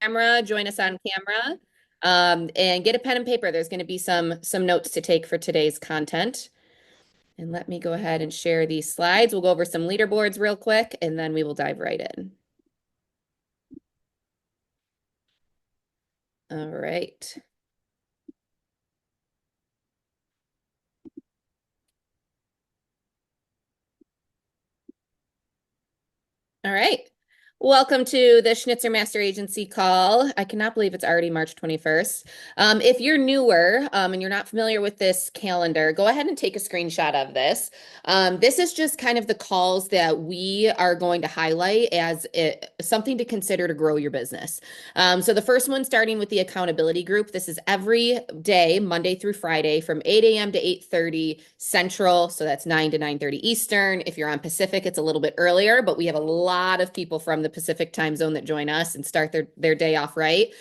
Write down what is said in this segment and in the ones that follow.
Camera, join us on camera, and get a pen and paper. There's going to be some notes to take for today's content. And let me go ahead and share these slides. We'll go over some leaderboards real quick, and then we will dive right in. All right. All right. Welcome to the Schnitzer Master Agency call. I cannot believe it's already March 21st. If you're newer and you're not familiar with this calendar, go ahead and take a screenshot of this. This is just kind of the calls that we are going to highlight as something to consider to grow your business. So the first one, starting with the accountability group. This is every day, Monday through Friday, from 8 a.m. to 8:30 Central. So that's 9 to 9:30 Eastern. If you're on Pacific, it's a little bit earlier, but we have a lot of people from the Pacific time zone that join us and start their day off right.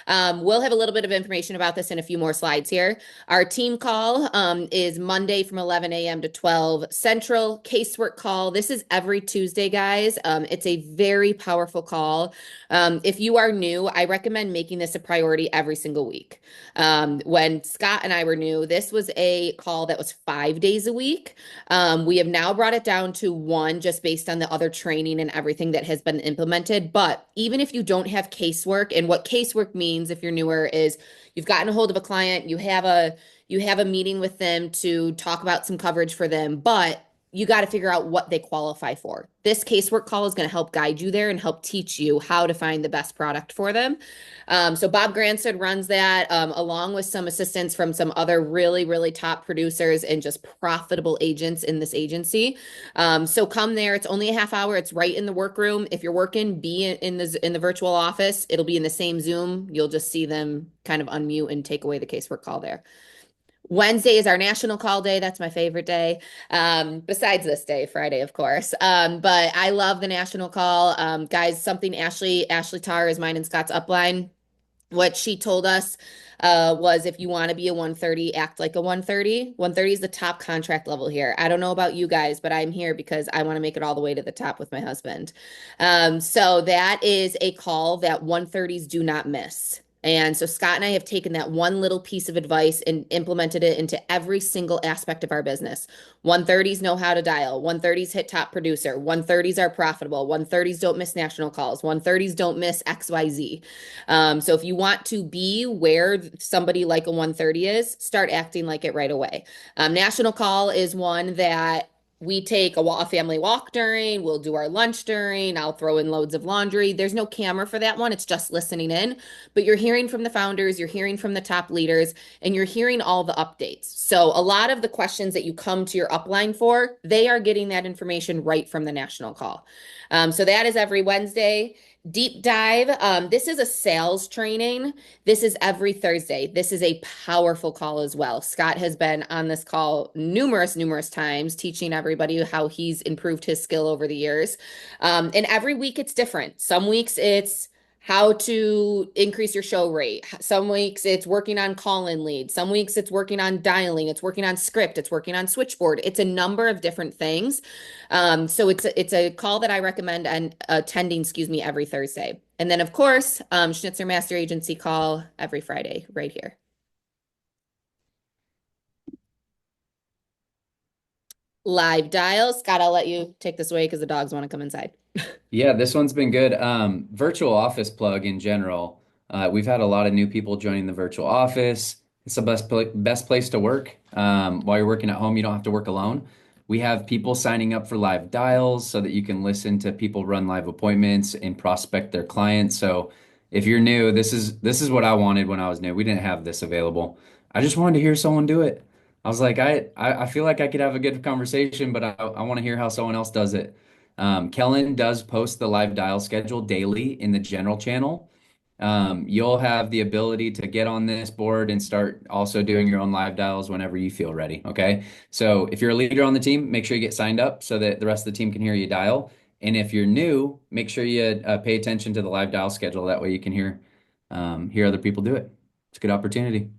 We'll have a little bit of information about this in a few more slides here. Our team call is Monday from 11 a.m. to 12 Central. Casework call. This is every Tuesday, guys. It's a very powerful call. If you are new, I recommend making this a priority every single week. When Scott and I were new, this was a call that was 5 days a week. We have now brought it down to one just based on the other training and everything that has been implemented. But even if you don't have casework, and what casework means if you're newer is you've gotten a hold of a client, you have a meeting with them to talk about some coverage for them, but you got to figure out what they qualify for. This casework call is going to help guide you there and help teach you how to find the best product for them. So Bob Granson runs that along with some assistance from some other really, really top producers and just profitable agents in this agency. So come there. It's only a half hour. It's right in the workroom. If you're working, be in the virtual office. It'll be in the same Zoom. You'll just see them kind of unmute and take away the casework call there. Wednesday is our national call day. That's my favorite day. Besides this day, Friday, of course. But I love the national call. Guys, something Ashley Tarr is mine and Scott's upline. What she told us was if you want to be a 130, act like a 130. 130 is the top contract level here. I don't know about you guys, but I'm here because I want to make it all the way to the top with my husband. So that is a call that 130s do not miss. And so Scott and I have taken that one little piece of advice and implemented it into every single aspect of our business. 130s know how to dial. 130s hit top producer. 130s are profitable. 130s don't miss national calls. 130s don't miss XYZ. So if you want to be where somebody like a 130 is, start acting like it right away. National call is one that we take a family walk during, we'll do our lunch during, I'll throw in loads of laundry. There's no camera for that one. It's just listening in, but you're hearing from the founders, you're hearing from the top leaders, and you're hearing all the updates. So a lot of the questions that you come to your upline for, they are getting that information right from the national call. So that is every Wednesday. Deep dive. This is a sales training. This is every Thursday. This is a powerful call as well. Scott has been on this call numerous times, teaching everybody how he's improved his skill over the years. And every week it's different. Some weeks it's how to increase your show rate. Some weeks it's working on call-in leads. Some weeks it's working on dialing. It's working on script. It's working on switchboard. It's a number of different things. So it's a call that I recommend and attending, excuse me, every Thursday. And then of course, Schnitzer Master Agency call every Friday right here. Live dial. Scott, I'll let you take this away because the dogs want to come inside. Yeah, this one's been good. Virtual office plug in general. We've had a lot of new people joining the virtual office. It's the best place to work. While you're working at home, you don't have to work alone. We have people signing up for live dials so that you can listen to people run live appointments and prospect their clients. So if you're new, this is what I wanted when I was new. We didn't have this available. I just wanted to hear someone do it. I was like, I feel like I could have a good conversation, but I want to hear how someone else does it. Kellen does post the live dial schedule daily in the general channel. You'll have the ability to get on this board and start also doing your own live dials whenever you feel ready. Okay. So if you're a leader on the team, make sure you get signed up so that the rest of the team can hear you dial. And if you're new, make sure you pay attention to the live dial schedule. That way you can hear other people do it. It's a good opportunity.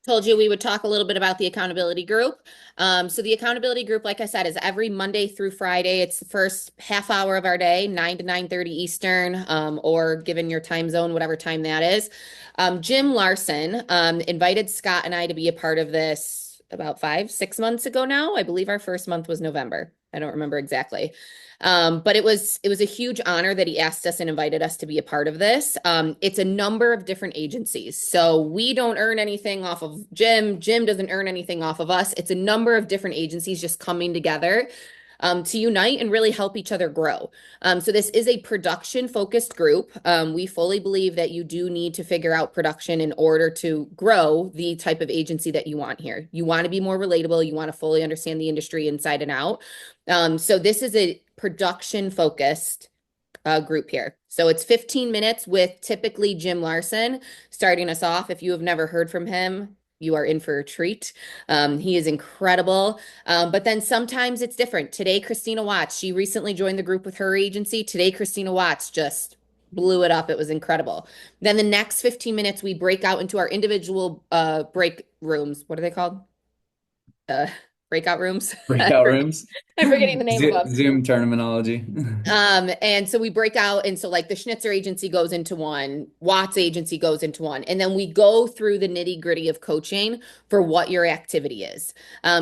Told you we would talk a little bit about the accountability group. So the accountability group, like I said, is every Monday through Friday. It's the first half hour of our day, 9 to 9:30 Eastern, or given your time zone, whatever time that is. Jim Larson invited Scott and I to be a part of this about 5, 6 months ago now. I believe our first month was November. I don't remember exactly. But it was a huge honor that he asked us and invited us to be a part of this. It's a number of different agencies. So we don't earn anything off of Jim. Jim doesn't earn anything off of us. It's a number of different agencies just coming together to unite and really help each other grow. So this is a production focused group. We fully believe that you do need to figure out production in order to grow the type of agency that you want here. You want to be more relatable. You want to fully understand the industry inside and out. So this is a production focused group here. So it's 15 minutes with typically Jim Larson starting us off. If you have never heard from him, you are in for a treat. He is incredible. But then sometimes it's different. Today, Christina Watts, she recently joined the group with her agency. Today, Christina Watts just blew it up. It was incredible. Then the next 15 minutes, we break out into our individual break rooms. What are they called? Uh, Breakout rooms. Breakout rooms. I'm forgetting the name of them. Zoom terminology. And so we break out, and so like the Schnitzer agency goes into one, Watts agency goes into one, and then we go through the nitty-gritty of coaching for what your activity is.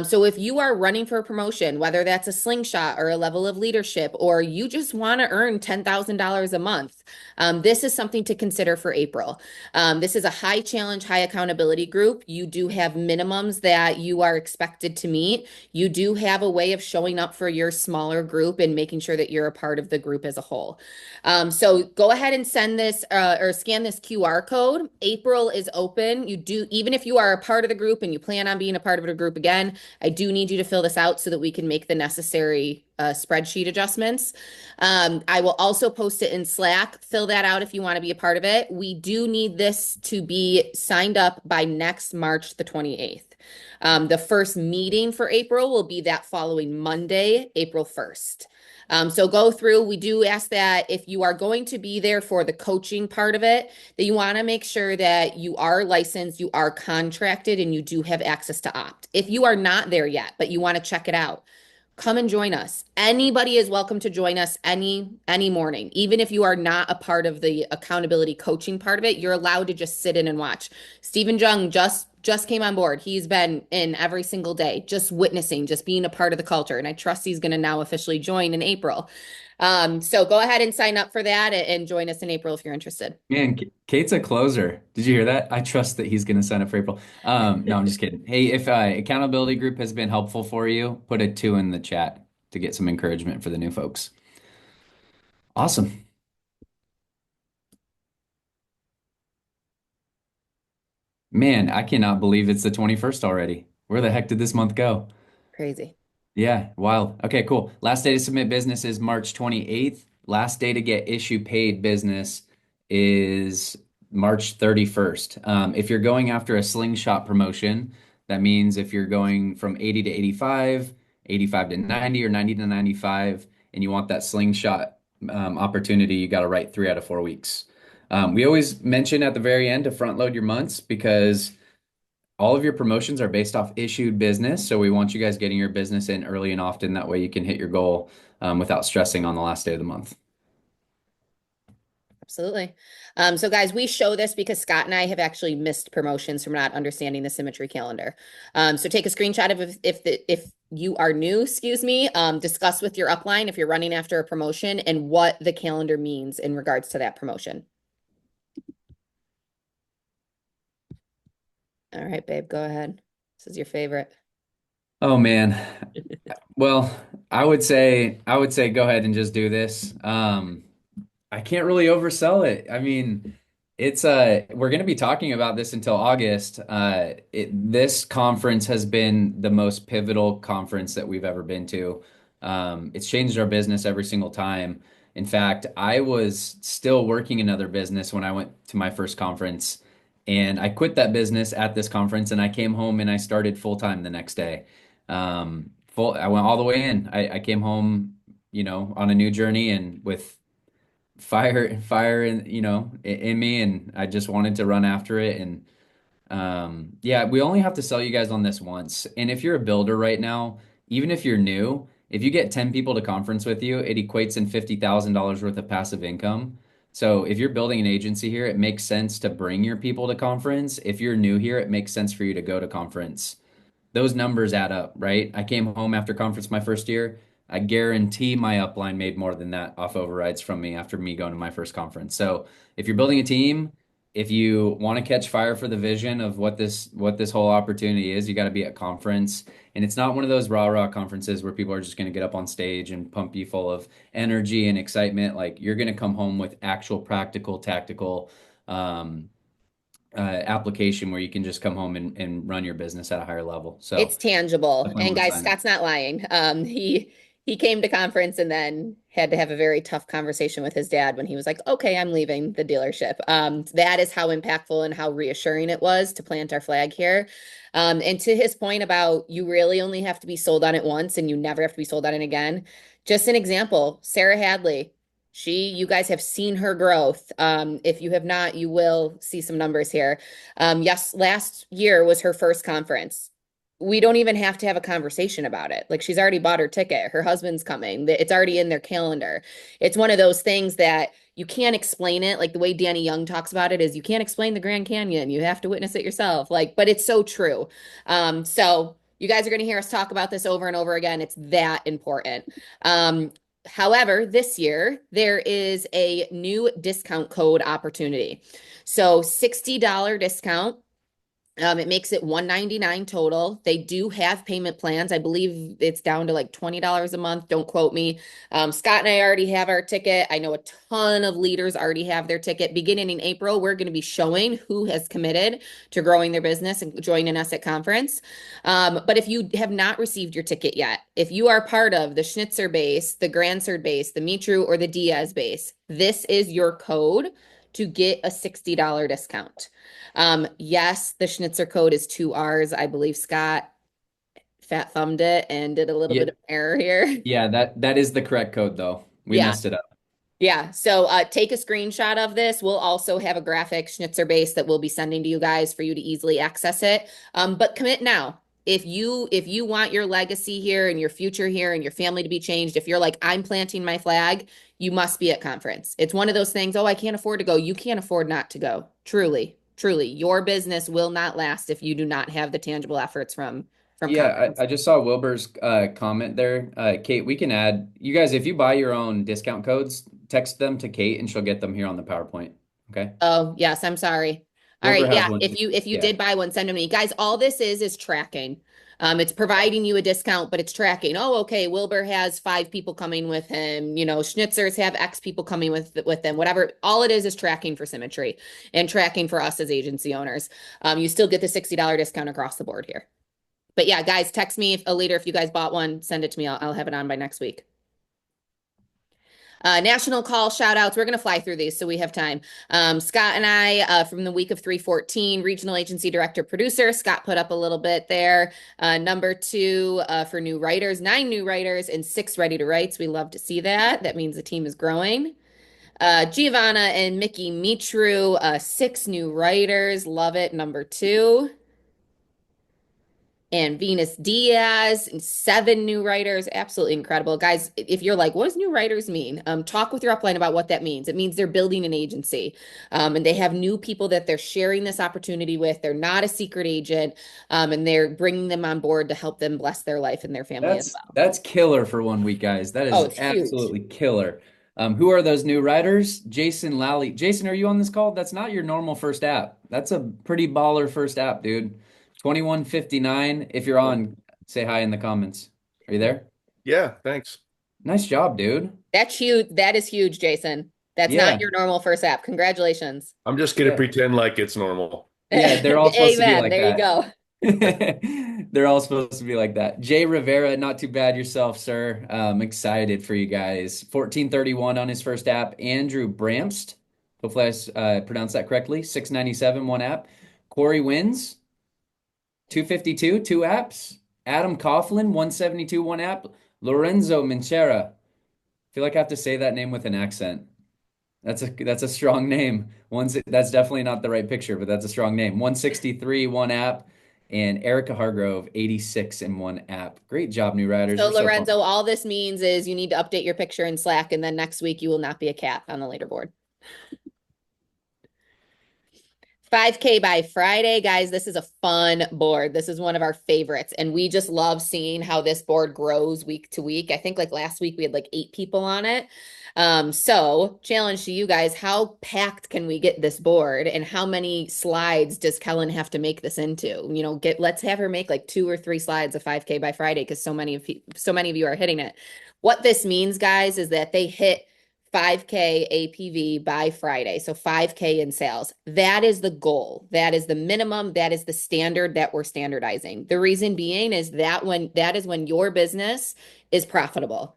So if you are running for a promotion, whether that's a slingshot or a level of leadership, or you just want to earn $10,000 a month, this is something to consider for April. This is a high challenge, high accountability group. You do have minimums that you are expected to meet. You do have a way of showing up for your smaller group and making sure that you're a part of the group as a whole. So go ahead and send this or scan this QR code. April is open. You do, even if you are a part of the group and you plan on being a part of the group again, I do need you to fill this out so that we can make the necessary spreadsheet adjustments. I will also post it in Slack. Fill that out if you want to be a part of it. We do need this to be signed up by next March the 28th. The first meeting for April will be that following Monday, April 1st. So go through. We do ask that if you are going to be there for the coaching part of it, that you want to make sure that you are licensed, you are contracted, and you do have access to opt. If you are not there yet, but you want to check it out, come and join us. Anybody is welcome to join us any morning. Even if you are not a part of the accountability coaching part of it, you're allowed to just sit in and watch. Stephen Jung just came on board. He's been in every single day, just witnessing, just being a part of the culture. And I trust he's going to now officially join in April. So go ahead and sign up for that and join us in April if you're interested. Man, Kate's a closer. Did you hear that? I trust that he's going to sign up for April. No, I'm just kidding. Hey, if accountability group has been helpful for you, put a 2 in the chat to get some encouragement for the new folks. Awesome. Man, I cannot believe it's the 21st already. Where the heck did this month go? Crazy. Yeah, wild. Okay, cool. Last day to submit business is March 28th. Last day to get issue paid business is March 31st. If you're going after a slingshot promotion, that means if you're going from 80 to 85, 85 to 90, or 90 to 95, and you want that slingshot opportunity, you got to write 3 out of 4 weeks. We always mention at the very end to front load your months because all of your promotions are based off issued business. So we want you guys getting your business in early and often. That way you can hit your goal without stressing on the last day of the month. Absolutely. So guys, we show this because Scott and I have actually missed promotions from not understanding the symmetry calendar. So take a screenshot of if you are new, excuse me, discuss with your upline if you're running after a promotion and what the calendar means in regards to that promotion. All right, babe, go ahead. This is your favorite. Oh man. Well, I would say go ahead and just do this. I can't really oversell it. I mean, it's we're going to be talking about this until August. This conference has been the most pivotal conference that we've ever been to. It's changed our business every single time. In fact, I was still working another business when I went to my first conference, and I quit that business at this conference, and I came home and I started full time the next day. I went all the way in. I came home, on a new journey and with fire in me, and I just wanted to run after it. And Yeah, we only have to sell you guys on this once. And if you're a builder right now, even if you're new, if you get 10 people to conference with you, it equates in $50,000 worth of passive income. So if you're building an agency here, it makes sense to bring your people to conference. If you're new here, it makes sense for you to go to conference. Those numbers add up, right? I came home after conference my first year. I guarantee my upline made more than that off overrides from me after me going to my first conference. So if you're building a team, if you want to catch fire for the vision of what this whole opportunity is, you got to be at conference. And it's not one of those rah-rah conferences where people are just going to get up on stage and pump you full of energy and excitement. Like you're going to come home with actual practical, tactical um, application where you can just come home and run your business at a higher level. So It's tangible. definitely And want to guys, sign up. Scott's not lying. He came to conference and then had to have a very tough conversation with his dad when he was like, "Okay, I'm leaving the dealership." That is how impactful and how reassuring it was to plant our flag here. And to his point about you really only have to be sold on it once and you never have to be sold on it again. Just an example, Sarah Hadley. You guys have seen her growth. If you have not, you will see some numbers here. Yes, last year was her first conference. We don't even have to have a conversation about it. Like she's already bought her ticket. Her husband's coming. It's already in their calendar. It's one of those things that you can't explain it. Like the way Danny Young talks about it is you can't explain the Grand Canyon. You have to witness it yourself. Like, but it's so true. So you guys are going to hear us talk about this over and over again. It's that important. Um, However, this year there is a new discount code opportunity. So $60 discount. It makes it 199 total. They do have payment plans. I believe it's down to like $20 a month. Don't quote me. Scott and I already have our ticket. I know a ton of leaders already have their ticket. Beginning in April, we're going to be showing who has committed to growing their business and joining us at conference. But if you have not received your ticket yet, if you are part of the Schnitzer base, the Granserd base, the Mitru, or the Diaz base, this is your code to get a $60 discount. Yes, the Schnitzer code is two R's. I believe Scott fat thumbed it and did a little Yeah, bit of error here. yeah, that is the correct code though. We Yeah. messed it up. Yeah. So take a screenshot of this. We'll also have a graphic Schnitzer base that we'll be sending to you guys for you to easily access it. But commit now. If you want your legacy here and your future here and your family to be changed, if you're like, I'm planting my flag, you must be at conference. It's one of those things, oh, I can't afford to go. You can't afford not to go. Truly, truly. Your business will not last if you do not have the tangible efforts from Yeah, conference. I just saw Wilbur's comment there. Kate, we can add you guys if you buy your own discount codes, text them to Kate and she'll get them here on the PowerPoint. Okay. Oh, yes, I'm sorry. All right, Wilbur yeah, has one. if you Yeah. did buy one, send them to me. Guys, all this is tracking. It's providing you a discount, but it's tracking. Oh, okay, Wilbur has five people coming with him. You know, Schnitzers have X people coming with them. Whatever. All it is tracking for symmetry and tracking for us as agency owners. You still get the $60 discount across the board here. But yeah, guys, text me if a later if you guys bought one, send it to me. I'll have it on by next week. National call shout outs. We're going to fly through these so we have time. Scott and I, from the week of 314, regional agency director producer. Scott put up a little bit there. Number two for new writers, 9 new writers, and 6 ready to writes. We love to see that. That means the team is growing. Giovanna and Mickey Mitru, 6 new writers. Love it. Number two and Venus Diaz, and 7 new writers. Absolutely incredible. Guys, if you're like, what does new writers mean? Talk with your upline about what that means. It means they're building an agency and they have new people that they're sharing this opportunity with. They're not a secret agent and they're bringing them on board to help them bless their life and their family as well. That's killer for one week, guys. That Oh, is it's huge. absolutely killer. Who are those new writers? Jason Lally. Jason, are you on this call? That's not your normal first app. That's a pretty baller first app, dude. 2159. If you're on, say hi in the comments. Are you there? Yeah, thanks. Nice job, dude. That's huge. That is huge, Jason. That's not Yeah. your normal first app. Congratulations. I'm just gonna Yeah. pretend like it's normal. Yeah, they're all supposed to be Amen. like There you that. go. They're all supposed to be like that. Jay Rivera, not too bad yourself, sir. Excited for you guys. 1431 on his first app. Andrew Bramst, hopefully I pronounced that correctly. 697, one app. Corey Wins, 252, 2 apps. Adam Coughlin, 172, one app. Lorenzo Minchera. I feel like I have to say that name with an accent. That's a strong name. That's definitely not the right picture, but that's a strong name. 163, one app, and Erica Hargrove, 86 in one app. Great job, new riders. So We're so pumped. Lorenzo, all this means is you need to update your picture in Slack, and then next week you will not be a cat on the leaderboard. 5K by Friday, guys. This is a fun board. This is one of our favorites. And we just love seeing how this board grows week to week. I think like last week we had like 8 people on it. So challenge to you guys, how packed can we get this board and how many slides does Kellen have to make this into? Let's have her make like 2 or 3 slides of 5K by Friday because so many of you are hitting it. What this means, guys, is that they hit 5K APV by Friday. So 5K in sales. That is the goal. That is the minimum. That is the standard that we're standardizing. The reason being is that is when your business is profitable.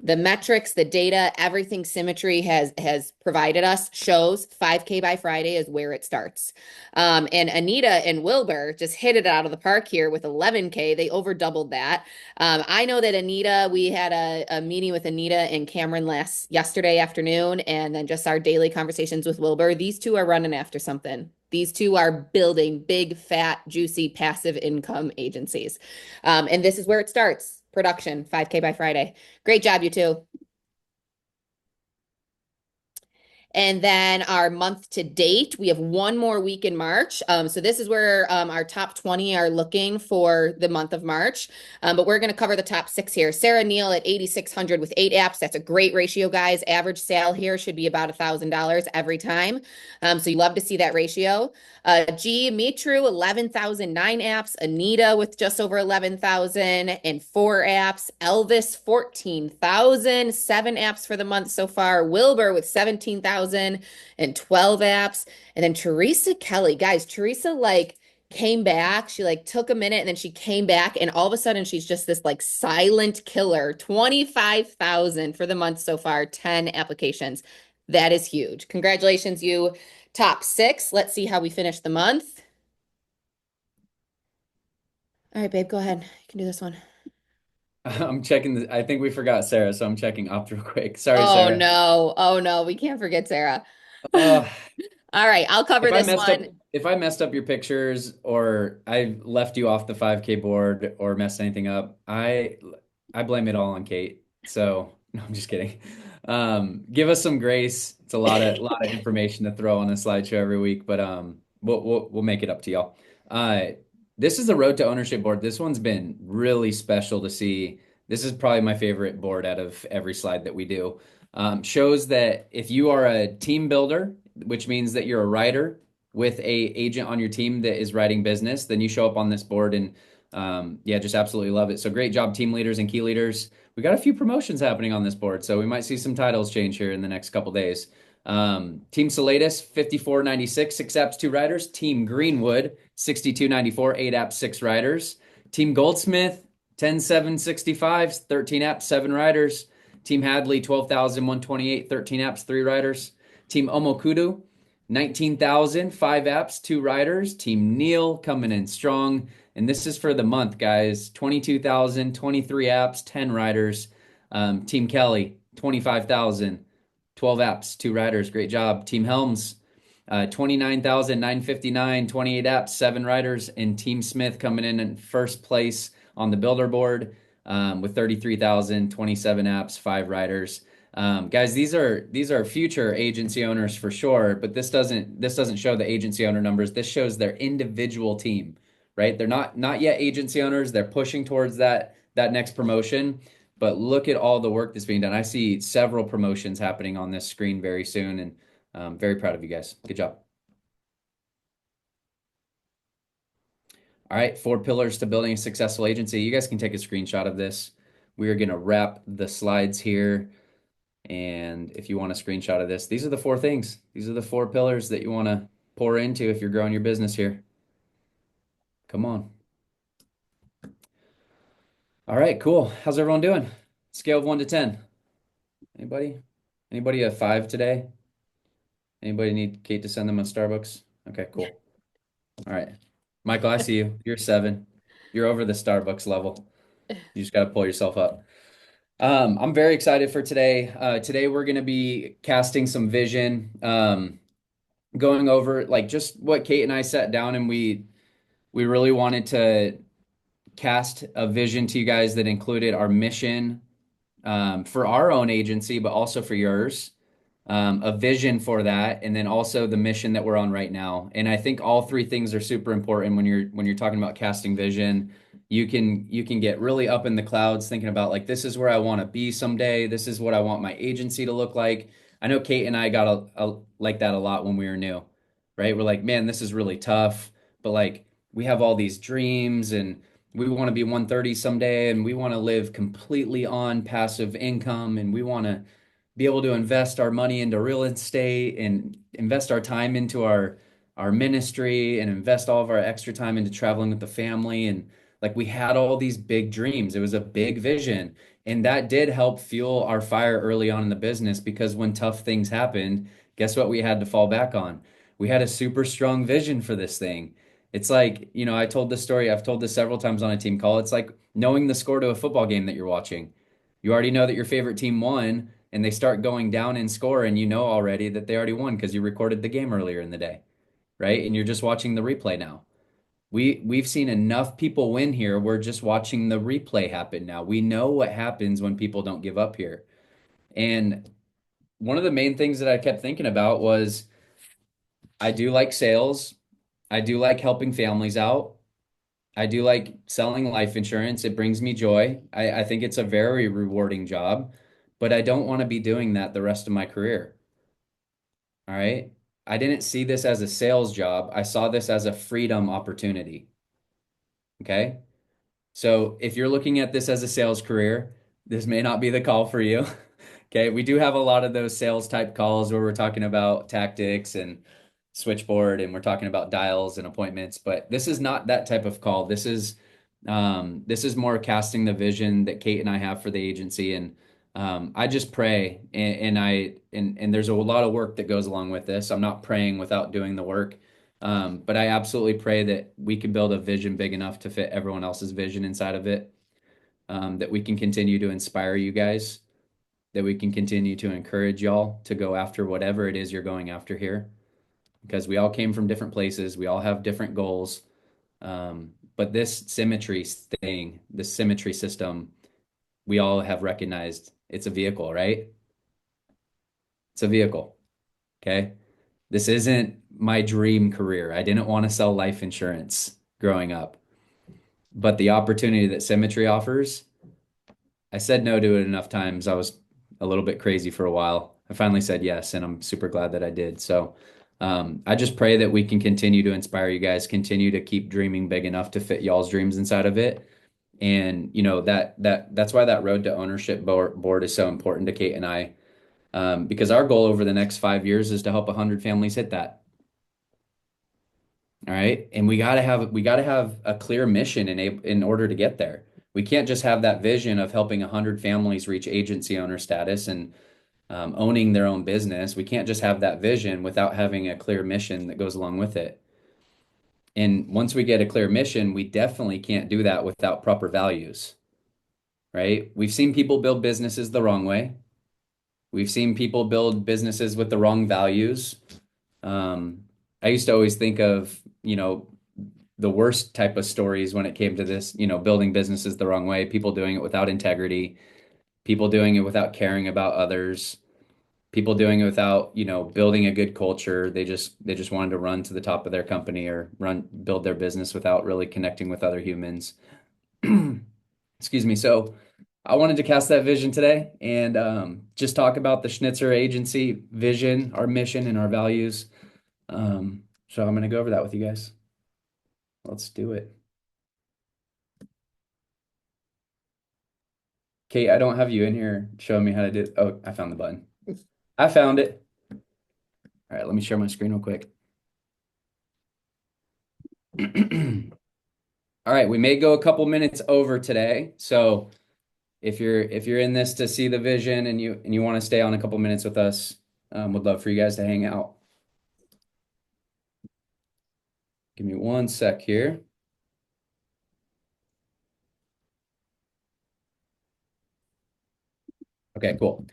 The metrics, the data, everything Symmetry has provided us shows 5K by Friday is where it starts. And Anita and Wilbur just hit it out of the park here with 11K. They over doubled that. I know that Anita, we had a meeting with Anita and Cameron yesterday afternoon, and then just our daily conversations with Wilbur. These two are running after something. These two are building big, fat, juicy, passive income agencies. And this is where it starts. Production, 5K by Friday. Great job, you two. And then our month to date, we have one more week in March. So this is where our top 20 are looking for the month of March. But we're going to cover the top 6 here. Sarah Neal at 8,600 with 8 apps. That's a great ratio, guys. Average sale here should be about $1,000 every time. So you love to see that ratio. G, Mitru, 11,009 apps. Anita with just over 11,000 and 4 apps. Elvis, 14,000, 7 apps for the month so far. Wilbur with 17,000 and 12 apps. And then Teresa Kelly, guys, Teresa like came back. She like took a minute and then she came back and all of a sudden she's just this like silent killer. 25,000 for the month so far, 10 applications. That is huge. Congratulations, you top 6. Let's see how we finish the month. All right, babe, go ahead. You can do this one. I'm checking I think we forgot Sarah, so I'm checking opt real quick. Sorry, Oh Sarah. no. Oh no, we can't forget Sarah. Uh, All right, I'll cover If I this messed up, one. if I messed up your pictures or I left you off the 5K board or messed anything up, I blame it all on Kate. So no, I'm just kidding. Give us some grace. It's a lot of information to throw on a slideshow every week, but we'll make it up to y'all. Uh, this is the Road to Ownership board. This one's been really special to see. This is probably my favorite board out of every slide that we do. Shows that if you are a team builder, which means that you're a writer with a agent on your team that is writing business, then you show up on this board and yeah, just absolutely love it. So great job, team leaders and key leaders. We got a few promotions happening on this board, so we might see some titles change here in the next couple days. Team Salatus, 5496, 6 apps, 2 riders. Team Greenwood, 6294, 8 apps, 6 riders. Team Goldsmith, 10765, 13 apps, 7 riders. Team Hadley, 12,128, 13 apps, 3 riders. Team Omokudu, 19,000, 5 apps, 2 riders. Team Neil coming in strong. And this is for the month, guys. 22,000, 23 apps, 10 riders. Team Kelly, 25,000, 12 apps, 2 riders. Great job. Team Helms, 29,959, 28 apps, 7 riders. And Team Smith coming in first place on the builder board with 33,000, 27 apps, 5 riders. Guys, these are future agency owners for sure, but this doesn't show the agency owner numbers. This shows their individual team, right? They're not yet agency owners. They're pushing towards that next promotion. But look at all the work that's being done. I see several promotions happening on this screen very soon, and I'm very proud of you guys. Good job. All right, 4 pillars to building a successful agency. You guys can take a screenshot of this. We are going to wrap the slides here. And if you want a screenshot of this, these are the 4 things. These are the 4 pillars that you want to pour into if you're growing your business here. Come on. All right, cool. How's everyone doing? Scale of 1 to 10. Anybody? Anybody a 5 today? Anybody need Kate to send them a Starbucks? Okay, cool. All right. Michael, I see you. You're 7. You're over the Starbucks level. You just got to pull yourself up. I'm very excited for today. Today we're going to be casting some vision, going over like just what Kate and I sat down and we really wanted to cast a vision to you guys that included our mission, for our own agency, but also for yours, a vision for that, and then also the mission that we're on right now. And I think all three things are super important when you're talking about casting vision. You can get really up in the clouds thinking about like this is where I want to be someday. This is what I want my agency to look like. I know Kate and I got like that a lot when we were new, right? We're like, man, this is really tough, but like we have all these dreams and we want to be 130 someday and we want to live completely on passive income and we want to be able to invest our money into real estate and invest our time into our ministry and invest all of our extra time into traveling with the family. And like we had all these big dreams. It was a big vision. And that did help fuel our fire early on in the business because when tough things happened, guess what we had to fall back on? We had a super strong vision for this thing. It's like, I told this story, I've told this several times on a team call. It's like knowing the score to a football game that you're watching. You already know that your favorite team won, and they start going down in score, and you know already that they already won because you recorded the game earlier in the day, right? And you're just watching the replay now. We've seen enough people win here. We're just watching the replay happen now. We know what happens when people don't give up here. And one of the main things that I kept thinking about was I do like sales. I do like helping families out. I do like selling life insurance. It brings me joy. I think it's a very rewarding job, but I don't want to be doing that the rest of my career. All right. I didn't see this as a sales job. I saw this as a freedom opportunity. Okay. So if you're looking at this as a sales career, this may not be the call for you. Okay, we do have a lot of those sales type calls where we're talking about tactics and switchboard and we're talking about dials and appointments, but this is not that type of call. This is more casting the vision that Kate and I have for the agency. And I just pray and there's a lot of work that goes along with this. I'm not praying without doing the work. But I absolutely pray that we can build a vision big enough to fit everyone else's vision inside of it. That we can continue to inspire you guys, that we can continue to encourage y'all to go after whatever it is you're going after here. Because we all came from different places, we all have different goals. But this symmetry thing, this symmetry system, we all have recognized it's a vehicle, right? It's a vehicle. Okay. This isn't my dream career. I didn't want to sell life insurance growing up, but the opportunity that Symmetry offers, I said no to it enough times. I was a little bit crazy for a while. I finally said yes, and I'm super glad that I did. So, I just pray that we can continue to inspire you guys, continue to keep dreaming big enough to fit y'all's dreams inside of it. And that's why that road to ownership board is so important to Kate and I, because our goal over the next 5 years is to help 100 families hit that. All right. And we gotta have a clear mission in order to get there. We can't just have that vision of helping 100 families reach agency owner status and owning their own business. We can't just have that vision without having a clear mission that goes along with it. And once we get a clear mission, we definitely can't do that without proper values, right? We've seen people build businesses the wrong way. We've seen people build businesses with the wrong values. Um, I used to always think of, the worst type of stories when it came to this, building businesses the wrong way, people doing it without integrity, people doing it without caring about others, people doing it without, building a good culture. They just wanted to run to the top of their company or build their business without really connecting with other humans. Excuse me. So I wanted to cast that vision today and just talk about the Schnitzer Agency vision, our mission, and our values. So I'm going to go over that with you guys. Let's do it. Kate, I don't have you in here showing me how to do it. Oh, I found the button. I found it. All right, let me share my screen real quick. All right, we may go a couple minutes over today. So if you're in this to see the vision and you want to stay on a couple minutes with us, would love for you guys to hang out. Give me one sec here. Okay, cool.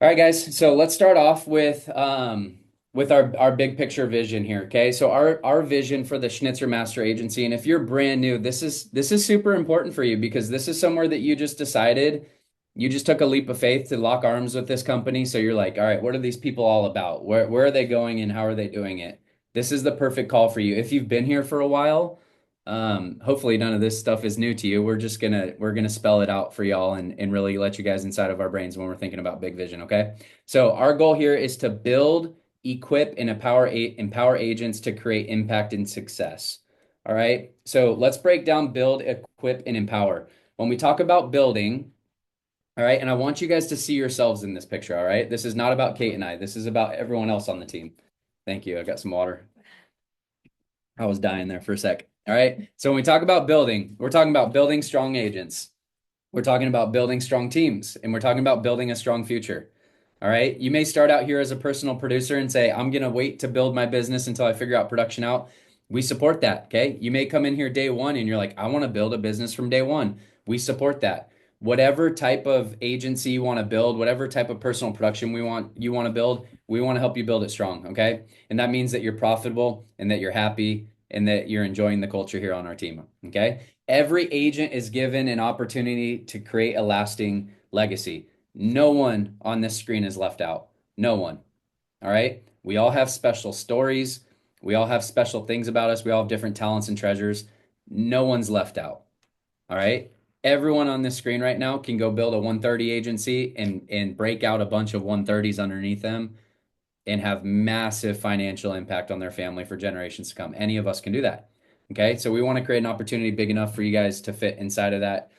All right, guys. So let's start off with our big picture vision here. Okay. So our vision for the Schnitzer Master Agency, and if you're brand new, this is super important for you because this is somewhere that you just decided you just took a leap of faith to lock arms with this company. So you're like, all right, what are these people all about? Where are they going and how are they doing it? This is the perfect call for you. If you've been here for a while, hopefully none of this stuff is new to you. We're gonna spell it out for y'all and really let you guys inside of our brains when we're thinking about big vision, okay? So our goal here is to build, equip, and empower agents to create impact and success. All right. So let's break down build, equip, and empower. When we talk about building, all right, and I want you guys to see yourselves in this picture, all right? This is not about Kate and I. This is about everyone else on the team. Thank you. I got some water. I was dying there for a sec. All right. So when we talk about building, we're talking about building strong agents. We're talking about building strong teams, and we're talking about building a strong future. All right. You may start out here as a personal producer and say, I'm going to wait to build my business until I figure out production out. We support that. Okay. You may come in here day one and you're like, I want to build a business from day one. We support that. Whatever type of agency you want to build, whatever type of personal production you want to build, we want to help you build it strong. Okay. And that means that you're profitable and that you're happy and that you're enjoying the culture here on our team. Okay. Every agent is given an opportunity to create a lasting legacy. No one on this screen is left out. No one. All right. We all have special stories. We all have special things about us. We all have different talents and treasures. No one's left out. All right. Everyone on this screen right now can go build a 130 agency and break out a bunch of 130s underneath them and have massive financial impact on their family for generations to come. Any of us can do that. Okay. So we want to create an opportunity big enough for you guys to fit inside of that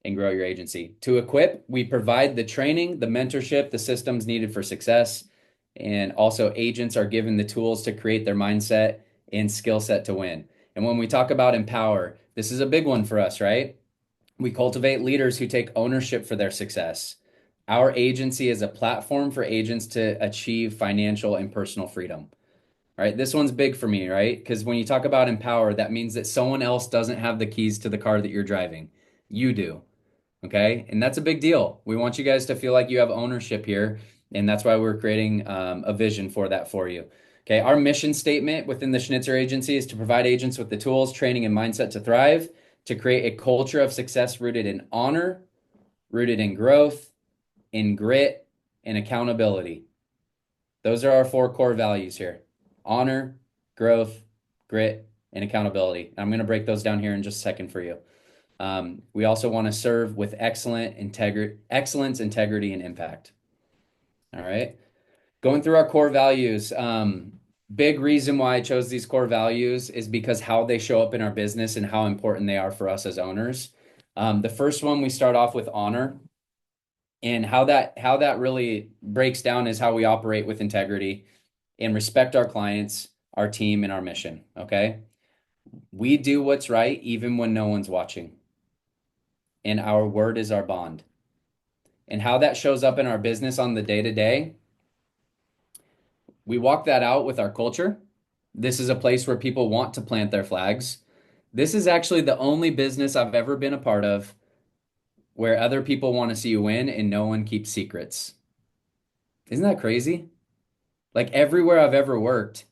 and grow your agency. To equip, we provide the training, the mentorship, the systems needed for success. And also, agents are given the tools to create their mindset and skill set to win. And when we talk about empower, this is a big one for us, right? We cultivate leaders who take ownership for their success. Our agency is a platform for agents to achieve financial and personal freedom. All right, this one's big for me, right? Because when you talk about empower, that means that someone else doesn't have the keys to the car that you're driving. You do. Okay. And that's a big deal. We want you guys to feel like you have ownership here. And that's why we're creating a vision for that for you. Okay. Our mission statement within the Schnitzer Agency is to provide agents with the tools, training, and mindset to thrive, to create a culture of success rooted in honor, rooted in growth, in grit, and accountability. Those are our four core values here: honor, growth, grit, and accountability. I'm going to break those down here in just a second for you. We also want to serve with excellence, integrity, and impact. All right. Going through our core values. Big reason why I chose these core values is because how they show up in our business and how important they are for us as owners. The first one, we start off with honor, and how that really breaks down is how we operate with integrity and respect our clients, our team, and our mission. Okay. We do what's right even when no one's watching, and our word is our bond. And how that shows up in our business on the day to day, we walk that out with our culture. This is a place where people want to plant their flags. This is actually the only business I've ever been a part of where other people want to see you win and no one keeps secrets. Isn't that crazy? Like everywhere I've ever worked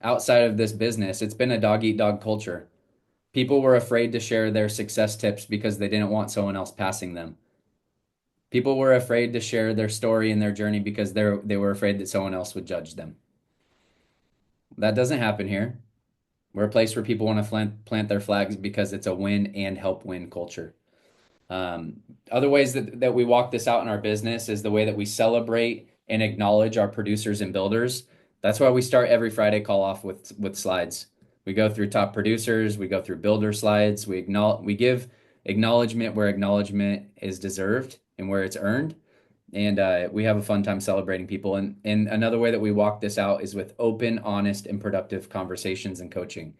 outside of this business, it's been a dog eat dog culture. People were afraid to share their success tips because they didn't want someone else passing them. People were afraid to share their story and their journey because they were afraid that someone else would judge them. That doesn't happen here. We're a place where people want to plant their flags because it's a win and help win culture. Other ways that we walk this out in our business is the way that we celebrate and acknowledge our producers and builders. That's why we start every Friday call off with slides. We go through top producers, we go through builder slides, we give acknowledgement where acknowledgement is deserved and where it's earned. And we have a fun time celebrating people. And another way that we walk this out is with open, honest, and productive conversations and coaching.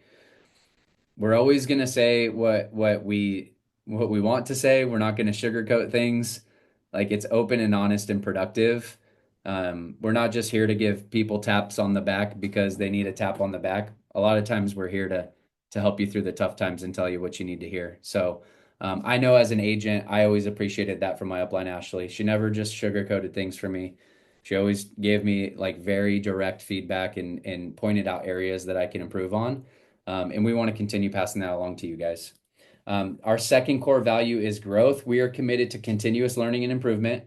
We're always going to say what we want to say. We're not going to sugarcoat things. Like it's open and honest and productive. We're not just here to give people taps on the back because they need a tap on the back. A lot of times we're here to help you through the tough times and tell you what you need to hear. So I know as an agent, I always appreciated that from my upline Ashley. She never just sugarcoated things for me. She always gave me like very direct feedback and pointed out areas that I can improve on. And we want to continue passing that along to you guys. Our second core value is growth. We are committed to continuous learning and improvement.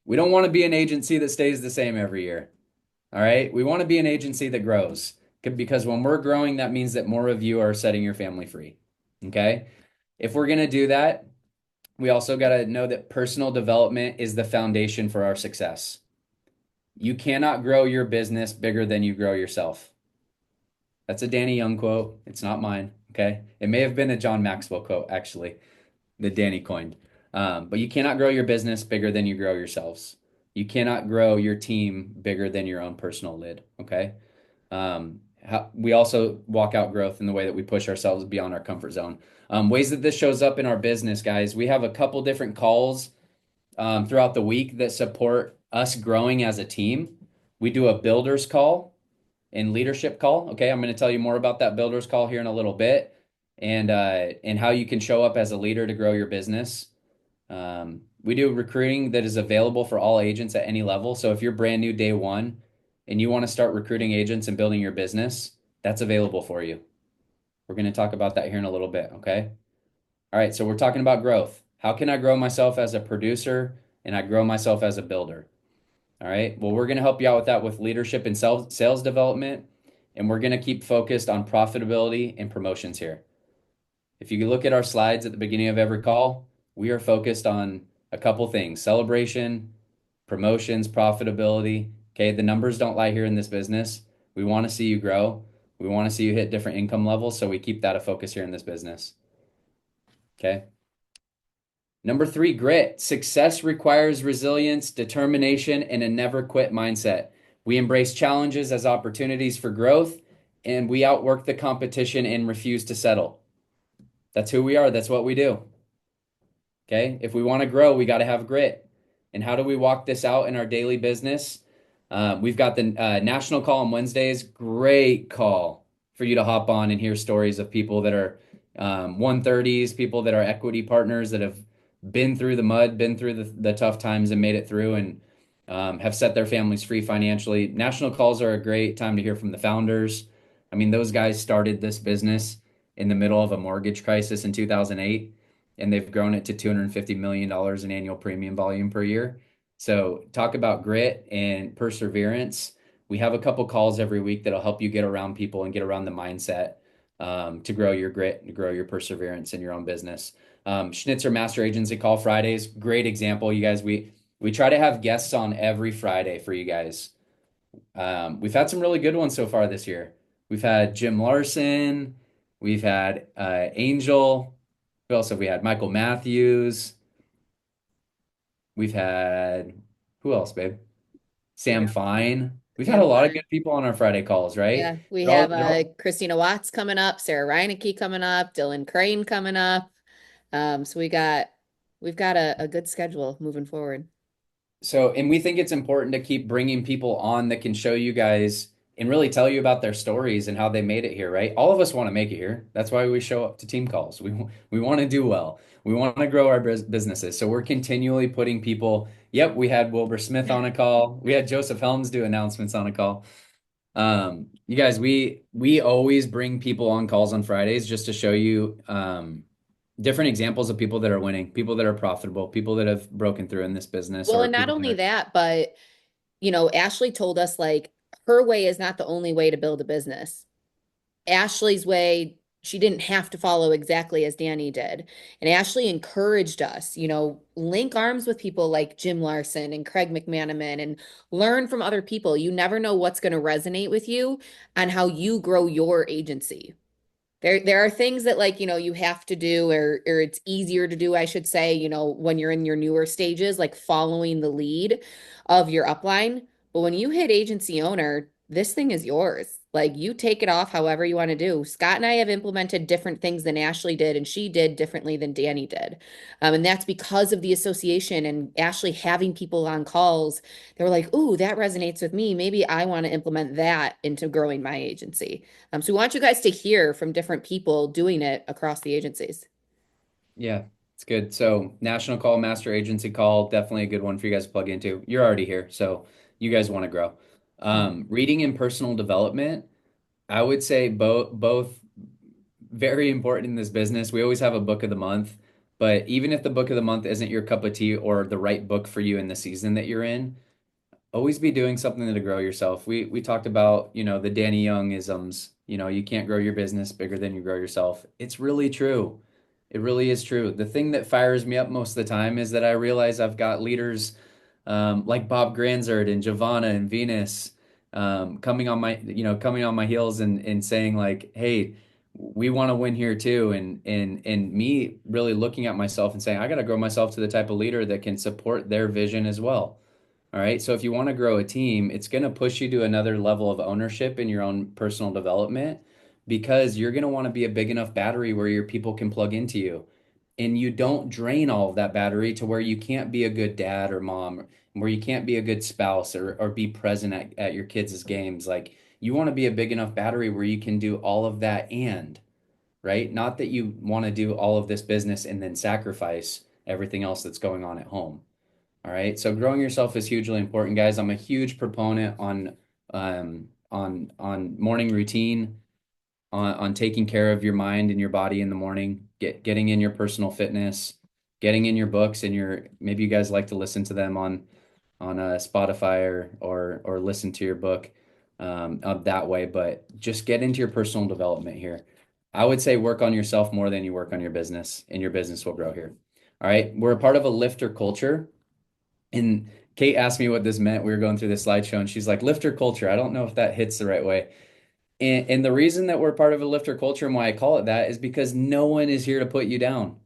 We don't want to be an agency that stays the same every year. All right. We want to be an agency that grows because when we're growing, that means that more of you are setting your family free. Okay. If we're going to do that, we also got to know that personal development is the foundation for our success. You cannot grow your business bigger than you grow yourself. That's a Danny Young quote. It's not mine. Okay. It may have been a John Maxwell quote, actually, that Danny coined. But you cannot grow your business bigger than you grow yourselves. You cannot grow your team bigger than your own personal lid. Okay. We also walk out growth in the way that we push ourselves beyond our comfort zone. Ways that this shows up in our business, guys, we have a couple different calls throughout the week that support us growing as a team. We do a builders call and leadership call. Okay, I'm going to tell you more about that builders call here in a little bit, and how you can show up as a leader to grow your business. We do recruiting that is available for all agents at any level. So if you're brand new day one and you want to start recruiting agents and building your business, that's available for you. We're going to talk about that here in a little bit. Okay. All right. So we're talking about growth. How can I grow myself as a producer and I grow myself as a builder? All right. Well, we're going to help you out with that with leadership and sales development. And we're going to keep focused on profitability and promotions here. If you look at our slides at the beginning of every call, we are focused on a couple things: celebration, promotions, profitability. Okay. The numbers don't lie here in this business. We want to see you grow. We want to see you hit different income levels. So we keep that a focus here in this business. Okay. Number three, grit. Success requires resilience, determination, and a never quit mindset. We embrace challenges as opportunities for growth, and we outwork the competition and refuse to settle. That's who we are. That's what we do. Okay. If we want to grow, we got to have grit. And how do we walk this out in our daily business? We've got the national call on Wednesdays. Great call for you to hop on and hear stories of people that are 130s, people that are equity partners that have been through the mud, been through the tough times and made it through, and have set their families free financially. National calls are a great time to hear from the founders. I mean, those guys started this business in the middle of a mortgage crisis in 2008, and they've grown it to $250 million in annual premium volume per year. So talk about grit and perseverance. We have a couple calls every week that'll help you get around people and get around the mindset to grow your grit and grow your perseverance in your own business. Schnitzer Master Agency Call Fridays, great example. You guys, we try to have guests on every Friday for you guys. We've had some really good ones so far this year. We've had Jim Larson. We've had Angel. Who else have we had? Michael Matthews. We've had, who else, babe? Sam Yeah. Fine. We've had a Sam lot of Fine. good people on our Friday calls, right? Yeah, we They're have all, they're all, Christina Watts coming up, Sarah Reinecke coming up, Dylan Crane coming up. So we've got a good schedule moving forward. So, and we think it's important to keep bringing people on that can show you guys and really tell you about their stories and how they made it here, right? All of us want to make it here. That's why we show up to team calls. We want to do well. We want to grow our businesses. So we're continually putting people. Yep, we had Wilbur Smith on a call. We had Joseph Helms do announcements on a call. You guys, we always bring people on calls on Fridays just to show you different examples of people that are winning, people that are profitable, people that have broken through in this business, Well, or and not people that only are. that, but Ashley told us like her way is not the only way to build a business. Ashley's way, she didn't have to follow exactly as Danny did. And Ashley encouraged us, link arms with people like Jim Larson and Craig McManaman and learn from other people. You never know what's going to resonate with you and how you grow your agency. There are things that like, you have to do or it's easier to do, I should say, when you're in your newer stages, like following the lead of your upline. But when you hit agency owner, this thing is yours. Like you take it off however you want to do. Scott and I have implemented different things than Ashley did, and she did differently than Danny did. And that's because of the association and Ashley having people on calls. They were like, ooh, that resonates with me. Maybe I want to implement that into growing my agency. So we want you guys to hear from different people doing it across the agencies. Yeah. It's good. So national call, master agency call, definitely a good one for you guys to plug into. You're already here, so you guys want to grow. Reading and personal development, I would say both very important in this business. We always have a book of the month, but even if the book of the month isn't your cup of tea or the right book for you in the season that you're in, always be doing something to grow yourself. We talked about, the Danny Young isms. You can't grow your business bigger than you grow yourself. It's really true. It really is true. The thing that fires me up most of the time is that I realize I've got leaders like Bob Granzard and Giovanna and Venus coming on my heels and saying like, hey, we want to win here too. And me really looking at myself and saying, I got to grow myself to the type of leader that can support their vision as well. All right. So if you want to grow a team, it's going to push you to another level of ownership in your own personal development because you're going to want to be a big enough battery where your people can plug into you. And you don't drain all of that battery to where you can't be a good dad or mom, where you can't be a good spouse or be present at your kids' games. Like you want to be a big enough battery where you can do all of that right? Not that you want to do all of this business and then sacrifice everything else that's going on at home. All right. So growing yourself is hugely important, guys. I'm a huge proponent on morning routine, on taking care of your mind and your body in the morning, getting in your personal fitness, getting in your books and your maybe you guys like to listen to them on Spotify or listen to your book of that way, but just get into your personal development here. I would say work on yourself more than you work on your business, and your business will grow here. All right. We're a part of a lifter culture. And Kate asked me what this meant. We were going through the slideshow, and she's like, lifter culture. I don't know if that hits the right way. And the reason that we're part of a lifter culture and why I call it that is because no one is here to put you down.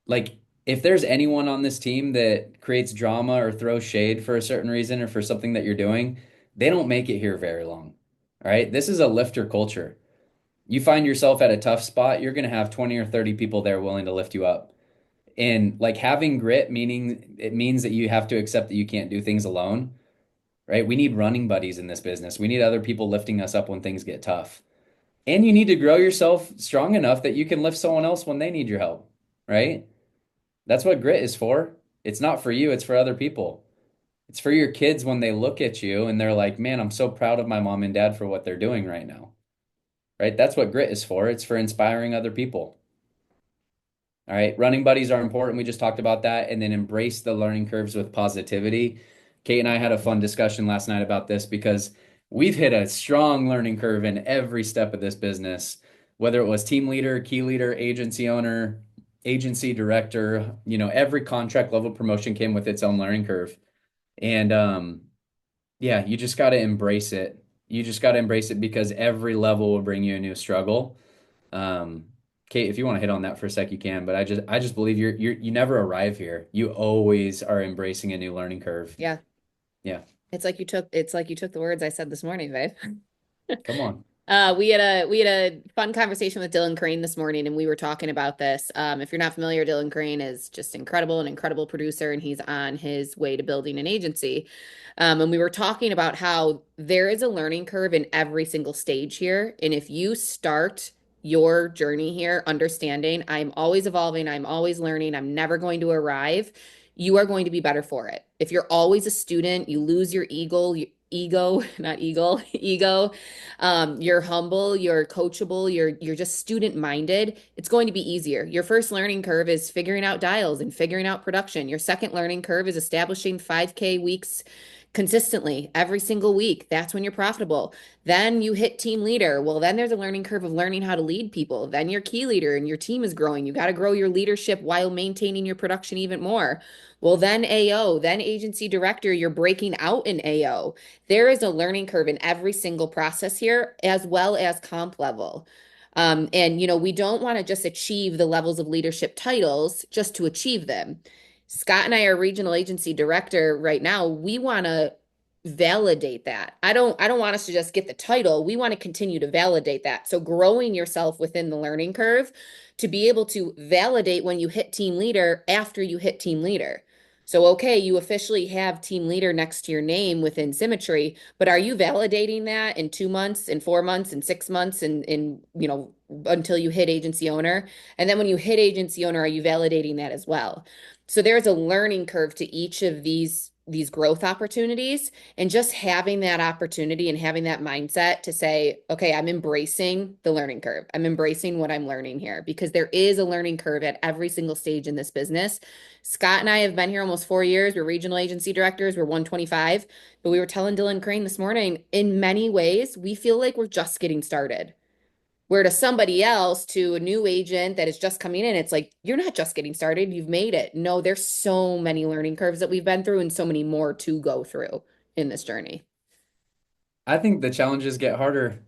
Like, if there's anyone on this team that creates drama or throws shade for a certain reason or for something that you're doing, they don't make it here very long. All right. This is a lifter culture. You find yourself at a tough spot, you're going to have 20 or 30 people there willing to lift you up. And like having grit, meaning it means that you have to accept that you can't do things alone, right? We need running buddies in this business. We need other people lifting us up when things get tough. And you need to grow yourself strong enough that you can lift someone else when they need your help, right? That's what grit is for. It's not for you, it's for other people. It's for your kids when they look at you and they're like, man, I'm so proud of my mom and dad for what they're doing right now, right? That's what grit is for. It's for inspiring other people. All right. Running buddies are important. We just talked about that. And then embrace the learning curves with positivity. Kate and I had a fun discussion last night about this because we've hit a strong learning curve in every step of this business, whether it was team leader, key leader, agency owner, agency director, every contract level promotion came with its own learning curve. And yeah, you just got to embrace it. You just got to embrace it because every level will bring you a new struggle. Um, Kate, if you want to hit on that for a sec, you can. But I just believe you never arrive here. You always are embracing a new learning curve. Yeah. Yeah, It's like you took the words I said this morning, babe. come on. We had a fun conversation with Dylan Crane this morning, and we were talking about this. If you're not familiar, Dylan Crane is just incredible, an incredible producer, and he's on his way to building an agency. And we were talking about how there is a learning curve in every single stage here, and if you start your journey here, understanding I'm always evolving, I'm always learning, I'm never going to arrive, you are going to be better for it. If you're always a student, you lose your ego, not eagle, ego. You're humble, you're coachable, you're just student minded. It's going to be easier. Your first learning curve is figuring out dials and figuring out production. Your second learning curve is establishing 5K weeks consistently every single week. That's when you're profitable. Then you hit team leader. Well, then there's a learning curve of learning how to lead people. Then you're key leader and your team is growing. You got to grow your leadership while maintaining your production even more. Well, then AO, then agency director, you're breaking out in AO. There is a learning curve in every single process here, as well as comp level. And we don't want to just achieve the levels of leadership titles just to achieve them. Scott and I are regional agency director right now. We want to validate that. I don't want us to just get the title. We want to continue to validate that. So growing yourself within the learning curve to be able to validate when you hit team leader after you hit team leader. So, okay, you officially have team leader next to your name within Symmetry, but are you validating that in 2 months, in 4 months, in 6 months, until you hit agency owner? And then when you hit agency owner, are you validating that as well? So there's a learning curve to each of these growth opportunities, and just having that opportunity and having that mindset to say, okay, I'm embracing the learning curve. I'm embracing what I'm learning here because there is a learning curve at every single stage in this business. Scott and I have been here almost 4 years. We're regional agency directors. We're 125. But we were telling Dylan Crane this morning, in many ways, we feel like we're just getting started. Where to somebody else, to a new agent that is just coming in, it's like, you're not just getting started, you've made it. No, there's so many learning curves that we've been through and so many more to go through in this journey. I think the challenges get harder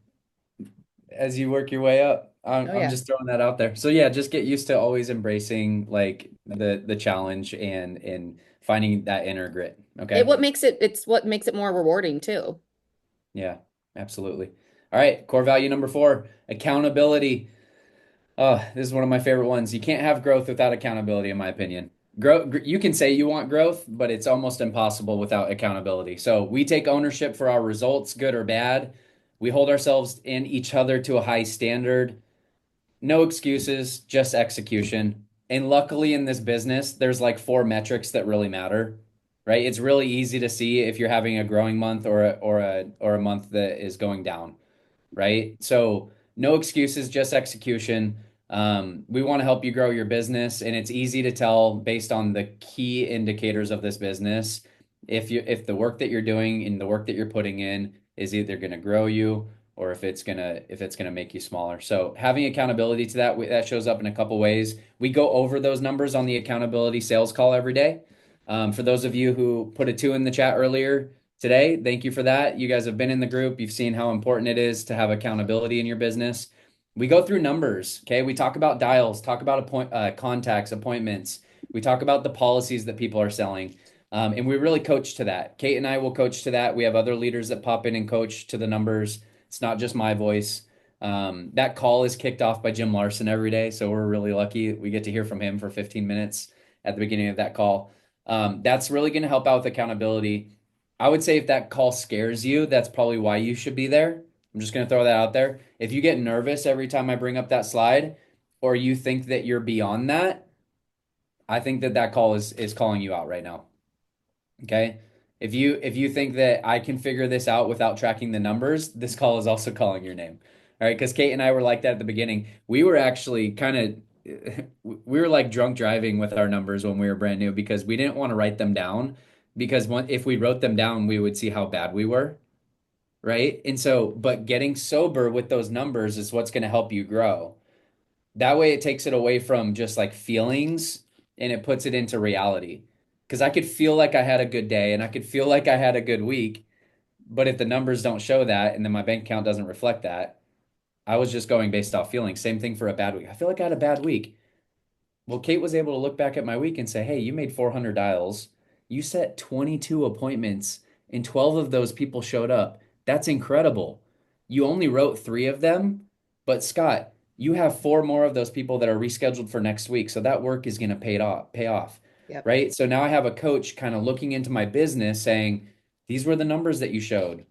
as you work your way up. I'm, Oh I'm yeah. just throwing that out there. So yeah, just get used to always embracing like the challenge and finding that inner grit. Okay. It's what makes it more rewarding too. Yeah, absolutely. All right, core value number 4, accountability. Oh, this is one of my favorite ones. You can't have growth without accountability, in my opinion. You can say you want growth, but it's almost impossible without accountability. So we take ownership for our results, good or bad. We hold ourselves and each other to a high standard. No excuses, just execution. And luckily in this business, there's like 4 metrics that really matter, right? It's really easy to see if you're having a growing month or a month that is going down, right? So no excuses, just execution. We want to help you grow your business, and it's easy to tell based on the key indicators of this business if the work that you're doing and the work that you're putting in is either going to grow you or if it's gonna make you smaller. So having accountability to that shows up in a couple ways. We go over those numbers on the accountability sales call every day. For those of you who put a 2 in the chat earlier, today. Thank you for that. You guys have been in the group. You've seen how important it is to have accountability in your business. We go through numbers, okay? We talk about dials, talk about contacts, appointments. We talk about the policies that people are selling. And we really coach to that. Kate and I will coach to that. We have other leaders that pop in and coach to the numbers. It's not just my voice. That call is kicked off by Jim Larson every day. So we're really lucky. We get to hear from him for 15 minutes at the beginning of that call. That's really going to help out with accountability. I would say if that call scares you, that's probably why you should be there. I'm just going to throw that out there. If you get nervous every time I bring up that slide, or you think that you're beyond that, I think that call is calling you out right now. Okay? If you think that I can figure this out without tracking the numbers, this call is also calling your name. All right, because Kate and I were like that at the beginning. We were actually kind of we were like drunk driving with our numbers when we were brand new because we didn't want to write them down because if we wrote them down, we would see how bad we were, right? And so, but getting sober with those numbers is what's going to help you grow. That way it takes it away from just like feelings and it puts it into reality. Because I could feel like I had a good day and I could feel like I had a good week, but if the numbers don't show that and then my bank account doesn't reflect that, I was just going based off feelings. Same thing for a bad week. I feel like I had a bad week. Well, Kate was able to look back at my week and say, hey, you made 400 dials. You set 22 appointments, and 12 of those people showed up. That's incredible. You only wrote 3 of them, but Scott, you have 4 more of those people that are rescheduled for next week. So that work is going to pay off, Yep. right? So now I have a coach kind of looking into my business saying, these were the numbers that you showed.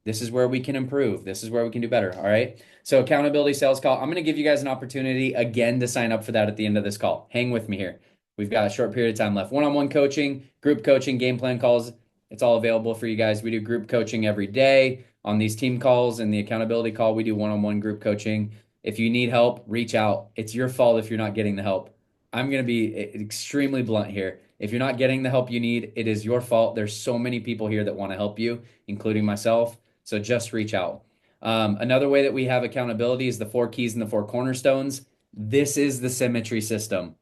This is where we can improve. This is where we can do better. All right. So, accountability sales call. I'm going to give you guys an opportunity again to sign up for that at the end of this call. Hang with me here. We've got a short period of time left. One-on-one coaching, group coaching, game plan calls. It's all available for you guys. We do group coaching every day on these team calls and the accountability call. We do one-on-one group coaching. If you need help, reach out. It's your fault if you're not getting the help. I'm going to be extremely blunt here. If you're not getting the help you need, it is your fault. There's so many people here that want to help you, including myself. So just reach out. Another way that we have accountability is the 4 keys and the 4 cornerstones. This is the symmetry system.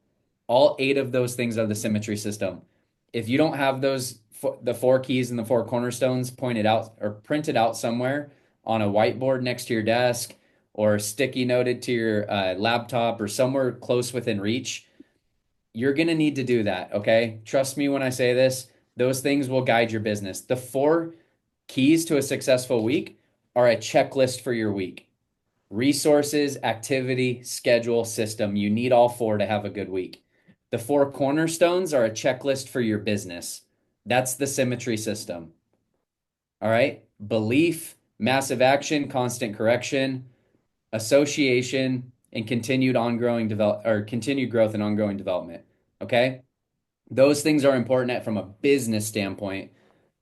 All 8 of those things are the symmetry system. If you don't have the 4 keys and the 4 cornerstones pointed out or printed out somewhere on a whiteboard next to your desk or sticky noted to your laptop or somewhere close within reach, you're going to need to do that. Okay. Trust me when I say this, those things will guide your business. The 4 keys to a successful week are a checklist for your week: resources, activity, schedule, system. You need all 4 to have a good week. The four cornerstones are a checklist for your business. That's the symmetry system. All right. Belief, massive action, constant correction, association, and continued growth and ongoing development. Okay. Those things are important from a business standpoint.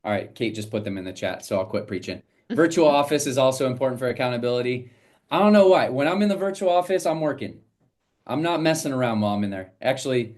All right, Kate just put them in the chat, so I'll quit preaching. Virtual office is also important for accountability. I don't know why. When I'm in the virtual office, I'm working. I'm not messing around while I'm in there. Actually,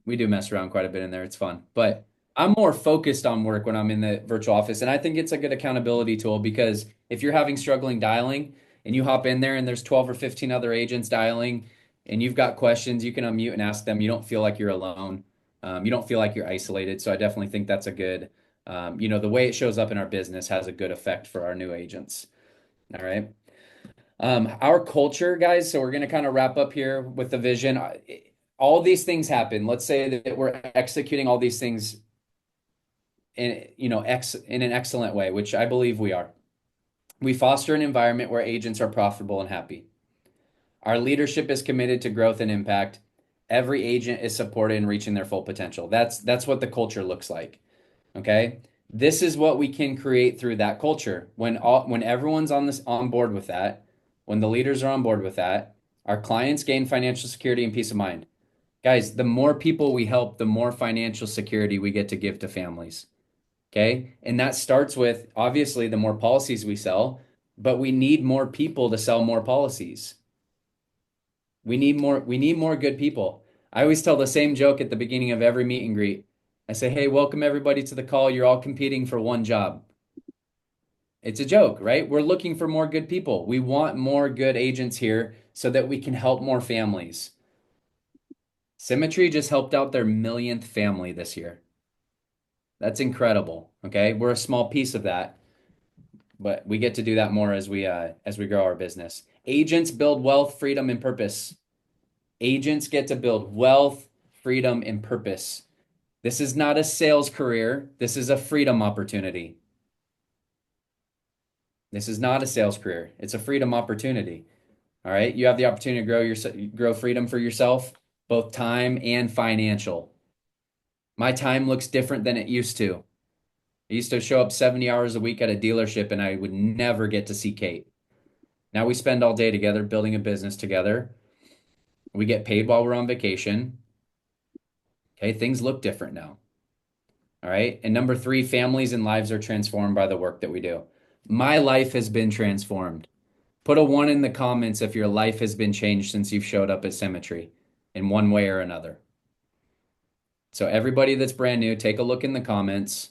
we do mess around quite a bit in there. It's fun. But I'm more focused on work when I'm in the virtual office. And I think it's a good accountability tool because if you're having struggling dialing and you hop in there and there's 12 or 15 other agents dialing and you've got questions, you can unmute and ask them. You don't feel like you're alone. You don't feel like you're isolated. So I definitely think that's a good, the way it shows up in our business has a good effect for our new agents. All right. Our culture, guys, so we're going to kind of wrap up here with the vision. All these things happen. Let's say that we're executing all these things in an excellent way, which I believe we are. We foster an environment where agents are profitable and happy. Our leadership is committed to growth and impact. Every agent is supported in reaching their full potential. That's what the culture looks like. Okay? This is what we can create through that culture. When everyone's on board with that, when the leaders are on board with that, our clients gain financial security and peace of mind. Guys, the more people we help, the more financial security we get to give to families. Okay. And that starts with obviously the more policies we sell, but we need more people to sell more policies. We need more good people. I always tell the same joke at the beginning of every meet and greet. I say, hey, welcome everybody to the call. You're all competing for one job. It's a joke, right? We're looking for more good people. We want more good agents here so that we can help more families. Symmetry just helped out their millionth family this year. That's incredible. Okay. We're a small piece of that, but we get to do that more as we grow our business. Agents build wealth, freedom, and purpose. Agents get to build wealth, freedom, and purpose. This is not a sales career. This is a freedom opportunity. This is not a sales career. It's a freedom opportunity. All right. You have the opportunity to grow freedom for yourself, both time and financial. My time looks different than it used to. I used to show up 70 hours a week at a dealership and I would never get to see Kate. Now we spend all day together building a business together. We get paid while we're on vacation. Okay, things look different now. All right. And number three, families and lives are transformed by the work that we do. My life has been transformed. Put a one in the comments if your life has been changed since you've showed up at Symmetry in one way or another. So everybody that's brand new, take a look in the comments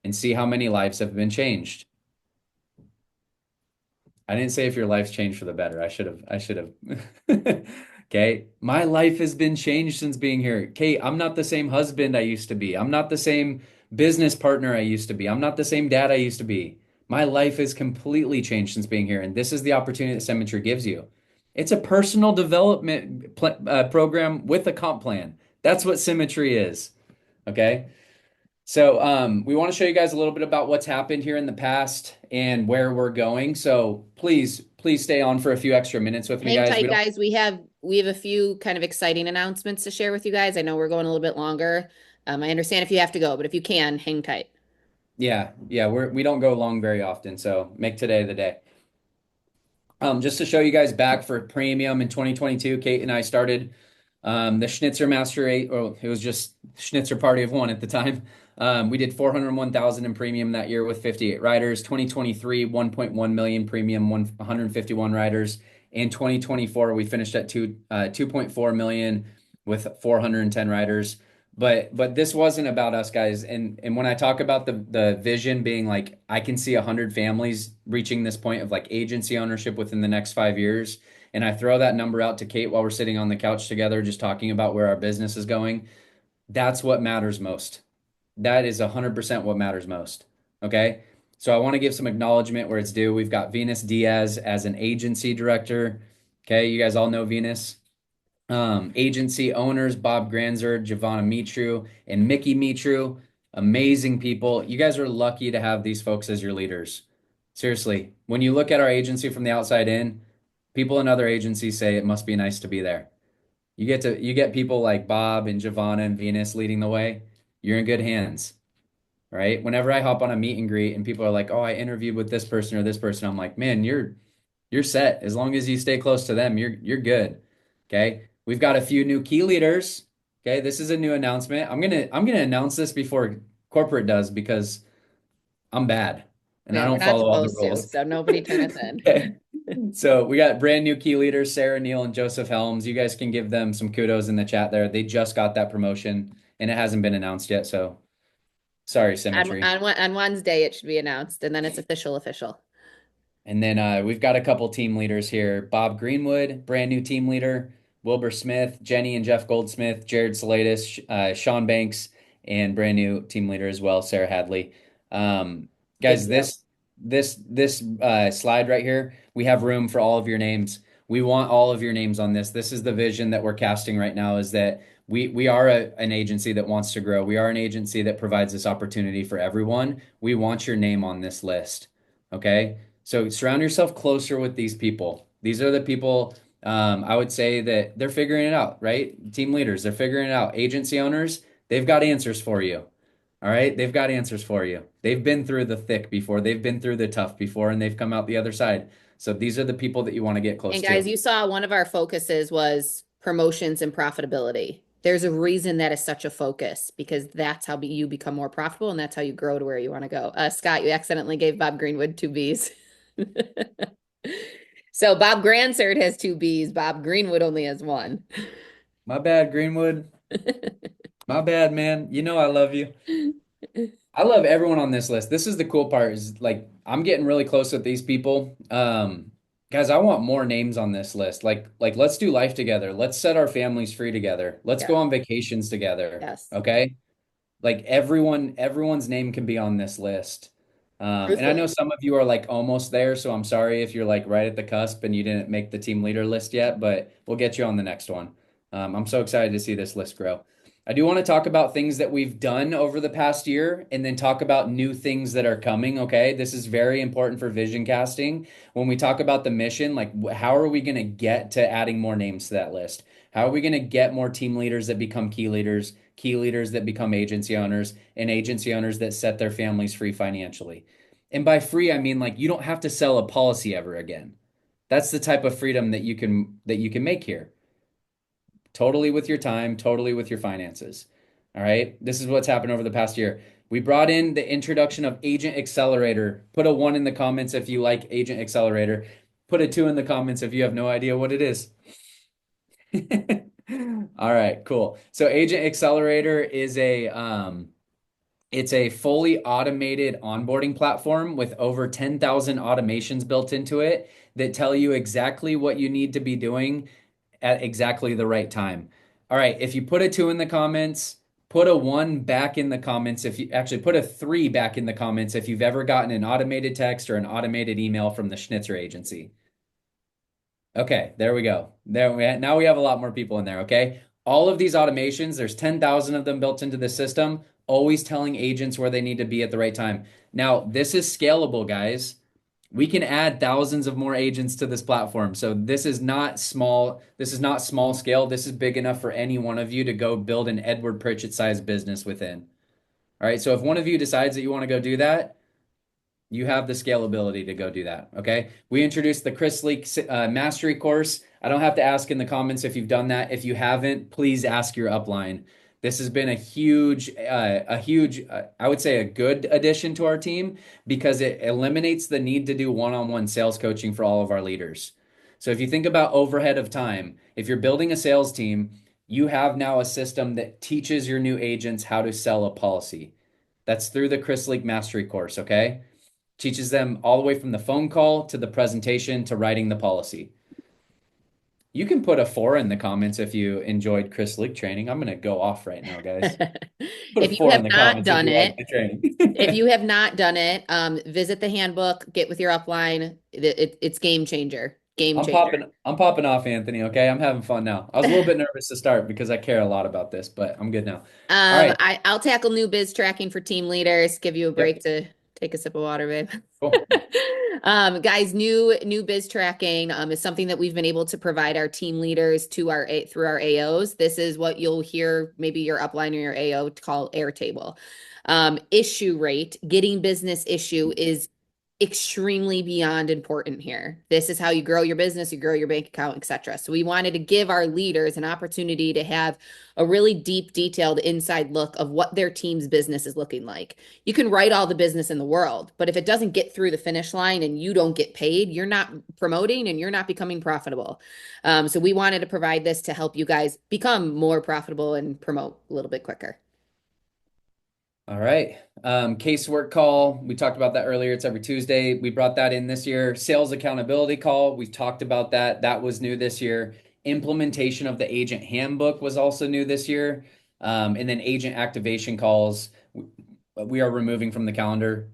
and see how many lives have been changed. I didn't say if your life's changed for the better. I should have. Okay. My life has been changed since being here. Kate, I'm not the same husband I used to be. I'm not the same business partner I used to be. I'm not the same dad I used to be. My life has completely changed since being here. And this is the opportunity that Symmetry gives you. It's a personal development program with a comp plan. That's what Symmetry is. Okay. So we want to show you guys a little bit about what's happened here in the past and where we're going. So please stay on for a few extra minutes with me, Hang guys. tight, guys. We have a few kind of exciting announcements to share with you guys. I know we're going a little bit longer. I understand if you have to go, but if you can, hang tight. Yeah, we don't go long very often, so make today the day. Just to show you guys back for premium in 2022, Kate and I started the Schnitzer Master 8, or it was just Schnitzer Party of One at the time. We did 401,000 in premium that year with 58 riders. 2023, 1.1 million premium, 151 riders. In 2024, we finished at 2.4 million with 410 riders. But this wasn't about us, guys. And when I talk about the vision being like I can see 100 families reaching this point of like agency ownership within the next 5 years, and I throw that number out to Kate while we're sitting on the couch together, just talking about where our business is going, that's what matters most. That is 100% what matters most. Okay. So I want to give some acknowledgement where it's due. We've got Venus Diaz as an agency director. Okay. You guys all know Venus. Agency owners, Bob Granzer, Giovanna Mitru, and Mickey Mitru. Amazing people. You guys are lucky to have these folks as your leaders. Seriously, when you look at our agency from the outside in, people in other agencies say it must be nice to be there. You get people like Bob and Giovanna and Venus leading the way. You're in good hands, right? Whenever I hop on a meet and greet and people are like, "Oh, I interviewed with this person or this person," I'm like, "Man, you're set. As long as you stay close to them, you're good." Okay? We've got a few new key leaders. Okay? This is a new announcement. I'm gonna announce this before corporate does because I'm bad and I Yeah, we're don't not follow all the supposed to, rules. so nobody turn us in. Okay. So we got brand new key leaders, Sarah Neal and Joseph Helms. You guys can give them some kudos in the chat there. They just got that promotion and it hasn't been announced yet. So sorry, Symmetry. On Wednesday, it should be announced, and then it's official. And then we've got a couple team leaders here. Bob Greenwood, brand new team leader. Wilbur Smith, Jenny and Jeff Goldsmith, Jared Salatis, Sean Banks, and brand new team leader as well, Sarah Hadley. Big Guys, deal. this slide right here, we have room for all of your names. We want all of your names on this. This is the vision that we're casting right now, is that we are an agency that wants to grow. We are an agency that provides this opportunity for everyone. We want your name on this list. Okay? So surround yourself closer with these people. These are the people, I would say that they're figuring it out, right? Team leaders, they're figuring it out. Agency owners, they've got answers for you. All right. They've got answers for you. They've been through the thick before, they've been through the tough before, and they've come out the other side. So these are the people that you want to get close And guys, to. you saw one of our focuses was promotions and profitability. There's a reason that is such a focus because that's how you become more profitable and that's how you grow to where you want to go. Scott, you accidentally gave Bob Greenwood two B's. So Bob Granserd has two B's. Bob Greenwood only has one. My bad, Greenwood. My bad, man. You know I love you. I love everyone on this list. This is the cool part is like I'm getting really close with these people. Guys, I want more names on this list. Like let's do life together. Let's set our families free together. Let's Yeah. go on vacations together. Yes. Okay? Like everyone's name can be on this list. And I know Truthfully. some of you are like almost there, so I'm sorry if you're like right at the cusp and you didn't make the team leader list yet, but we'll get you on the next one. I'm so excited to see this list grow. I do want to talk about things that we've done over the past year and then talk about new things that are coming. Okay. This is very important for vision casting. When we talk about the mission, like how are we going to get to adding more names to that list? How are we going to get more team leaders that become key leaders that become agency owners, and agency owners that set their families free financially? And by free, I mean like you don't have to sell a policy ever again. That's the type of freedom that you can make here. Totally with your time, totally with your finances. All right. This is what's happened over the past year. We brought in the introduction of Agent Accelerator. Put a one in the comments if you like Agent Accelerator. Put a two in the comments if you have no idea what it is. All right, cool. So Agent Accelerator is it's a fully automated onboarding platform with over 10,000 automations built into it that tell you exactly what you need to be doing at exactly the right time. All right, if you put a two in the comments, put a one back in the comments. If you actually put a three back in the comments if you've ever gotten an automated text or an automated email from the Schnitzer agency. Okay, there we go. Now we have a lot more people in there, okay? All of these automations, there's 10,000 of them built into the system, always telling agents where they need to be at the right time. Now, this is scalable, guys. We can add thousands of more agents to this platform. So this is not small. This is not small scale. This is big enough for any one of you to go build an Edward Pritchett sized business within. All right. So if one of you decides that you want to go do that, you have the scalability to go do that. Okay. We introduced the Chris Leak mastery course. I don't have to ask in the comments if you've done that. If you haven't, please ask your upline. This has been I would say a good addition to our team because it eliminates the need to do one-on-one sales coaching for all of our leaders. So if you think about overhead of time, if you're building a sales team, you have now a system that teaches your new agents how to sell a policy. That's through the Chris Leak mastery course. Okay. Teaches them all the way from the phone call to the presentation to writing the policy. You can put a four in the comments if you enjoyed Chris Leak training. I'm going to go off right now, guys. Put a If you four in have the not comments if done you it, like the training. if you have not done it, visit the handbook, get with your upline. It's game changer. Game changer. I'm popping off, Anthony. Okay. I'm having fun now. I was a little bit nervous to start because I care a lot about this, but I'm good now. All right. I'll tackle new biz tracking for team leaders, give you a break Yep. to Take a sip of water, babe. Cool. Guys, new biz tracking is something that we've been able to provide our team leaders to through our AOs. This is what you'll hear maybe your upline or your AO call Airtable. Issue rate, getting business issue is extremely beyond important here. This is how you grow your business, you grow your bank account, etc. So we wanted to give our leaders an opportunity to have a really deep, detailed inside look of what their team's business is looking like. You can write all the business in the world, but if it doesn't get through the finish line and you don't get paid, you're not promoting and you're not becoming profitable. So we wanted to provide this to help you guys become more profitable and promote a little bit quicker. All right. Casework call. We talked about that earlier. It's every Tuesday. We brought that in this year. Sales accountability call. We've talked about that. That was new this year. Implementation of the agent handbook was also new this year. And then agent activation calls we are removing from the calendar.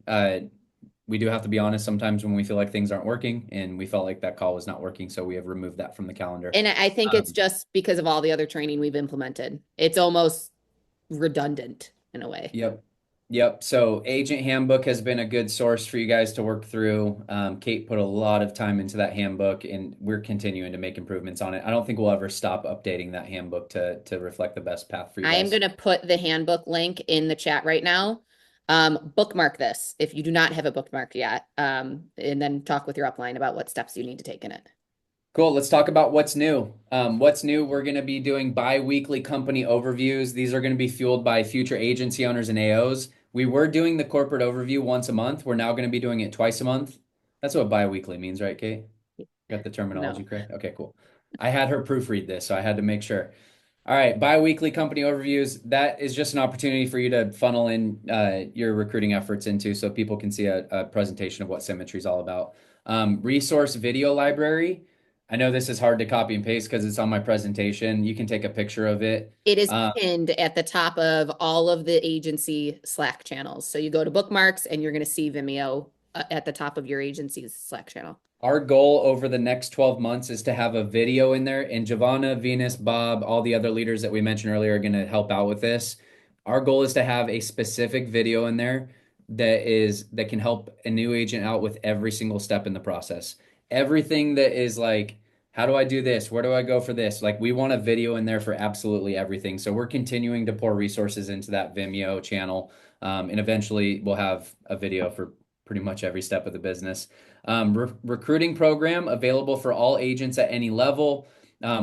We do have to be honest sometimes when we feel like things aren't working, and we felt like that call was not working, so we have removed that from the calendar. And I think it's just because of all the other training we've implemented. It's almost redundant in a way. Yep. Yep. So agent handbook has been a good source for you guys to work through. Kate put a lot of time into that handbook, and we're continuing to make improvements on it. I don't think we'll ever stop updating that handbook to reflect the best path for you I am guys. going to put the handbook link in the chat right now. Bookmark this if you do not have it bookmarked yet, and then talk with your upline about what steps you need to take in it. Cool. Let's talk about what's new. What's new? We're going to be doing bi-weekly company overviews. These are going to be fueled by future agency owners and AOs. We were doing the corporate overview once a month. We're now going to be doing it twice a month. That's what bi-weekly means, right, Kate? Got the terminology No. correct? Okay, cool. I had her proofread this, so I had to make sure. All right, bi-weekly company overviews. That is just an opportunity for you to funnel in your recruiting efforts into so people can see a presentation of what Symmetry is all about. Resource video library. I know this is hard to copy and paste because it's on my presentation. You can take a picture of it. It is pinned at the top of all of the agency Slack channels. So you go to bookmarks and you're going to see Vimeo at the top of your agency's Slack channel. Our goal over the next 12 months is to have a video in there, and Giovanna, Venus, Bob, all the other leaders that we mentioned earlier are going to help out with this. Our goal is to have a specific video in there that can help a new agent out with every single step in the process. Everything that is like, how do I do this? Where do I go for this? Like, we want a video in there for absolutely everything. So we're continuing to pour resources into that Vimeo channel. And eventually we'll have a video for pretty much every step of the business. Recruiting program available for all agents at any level.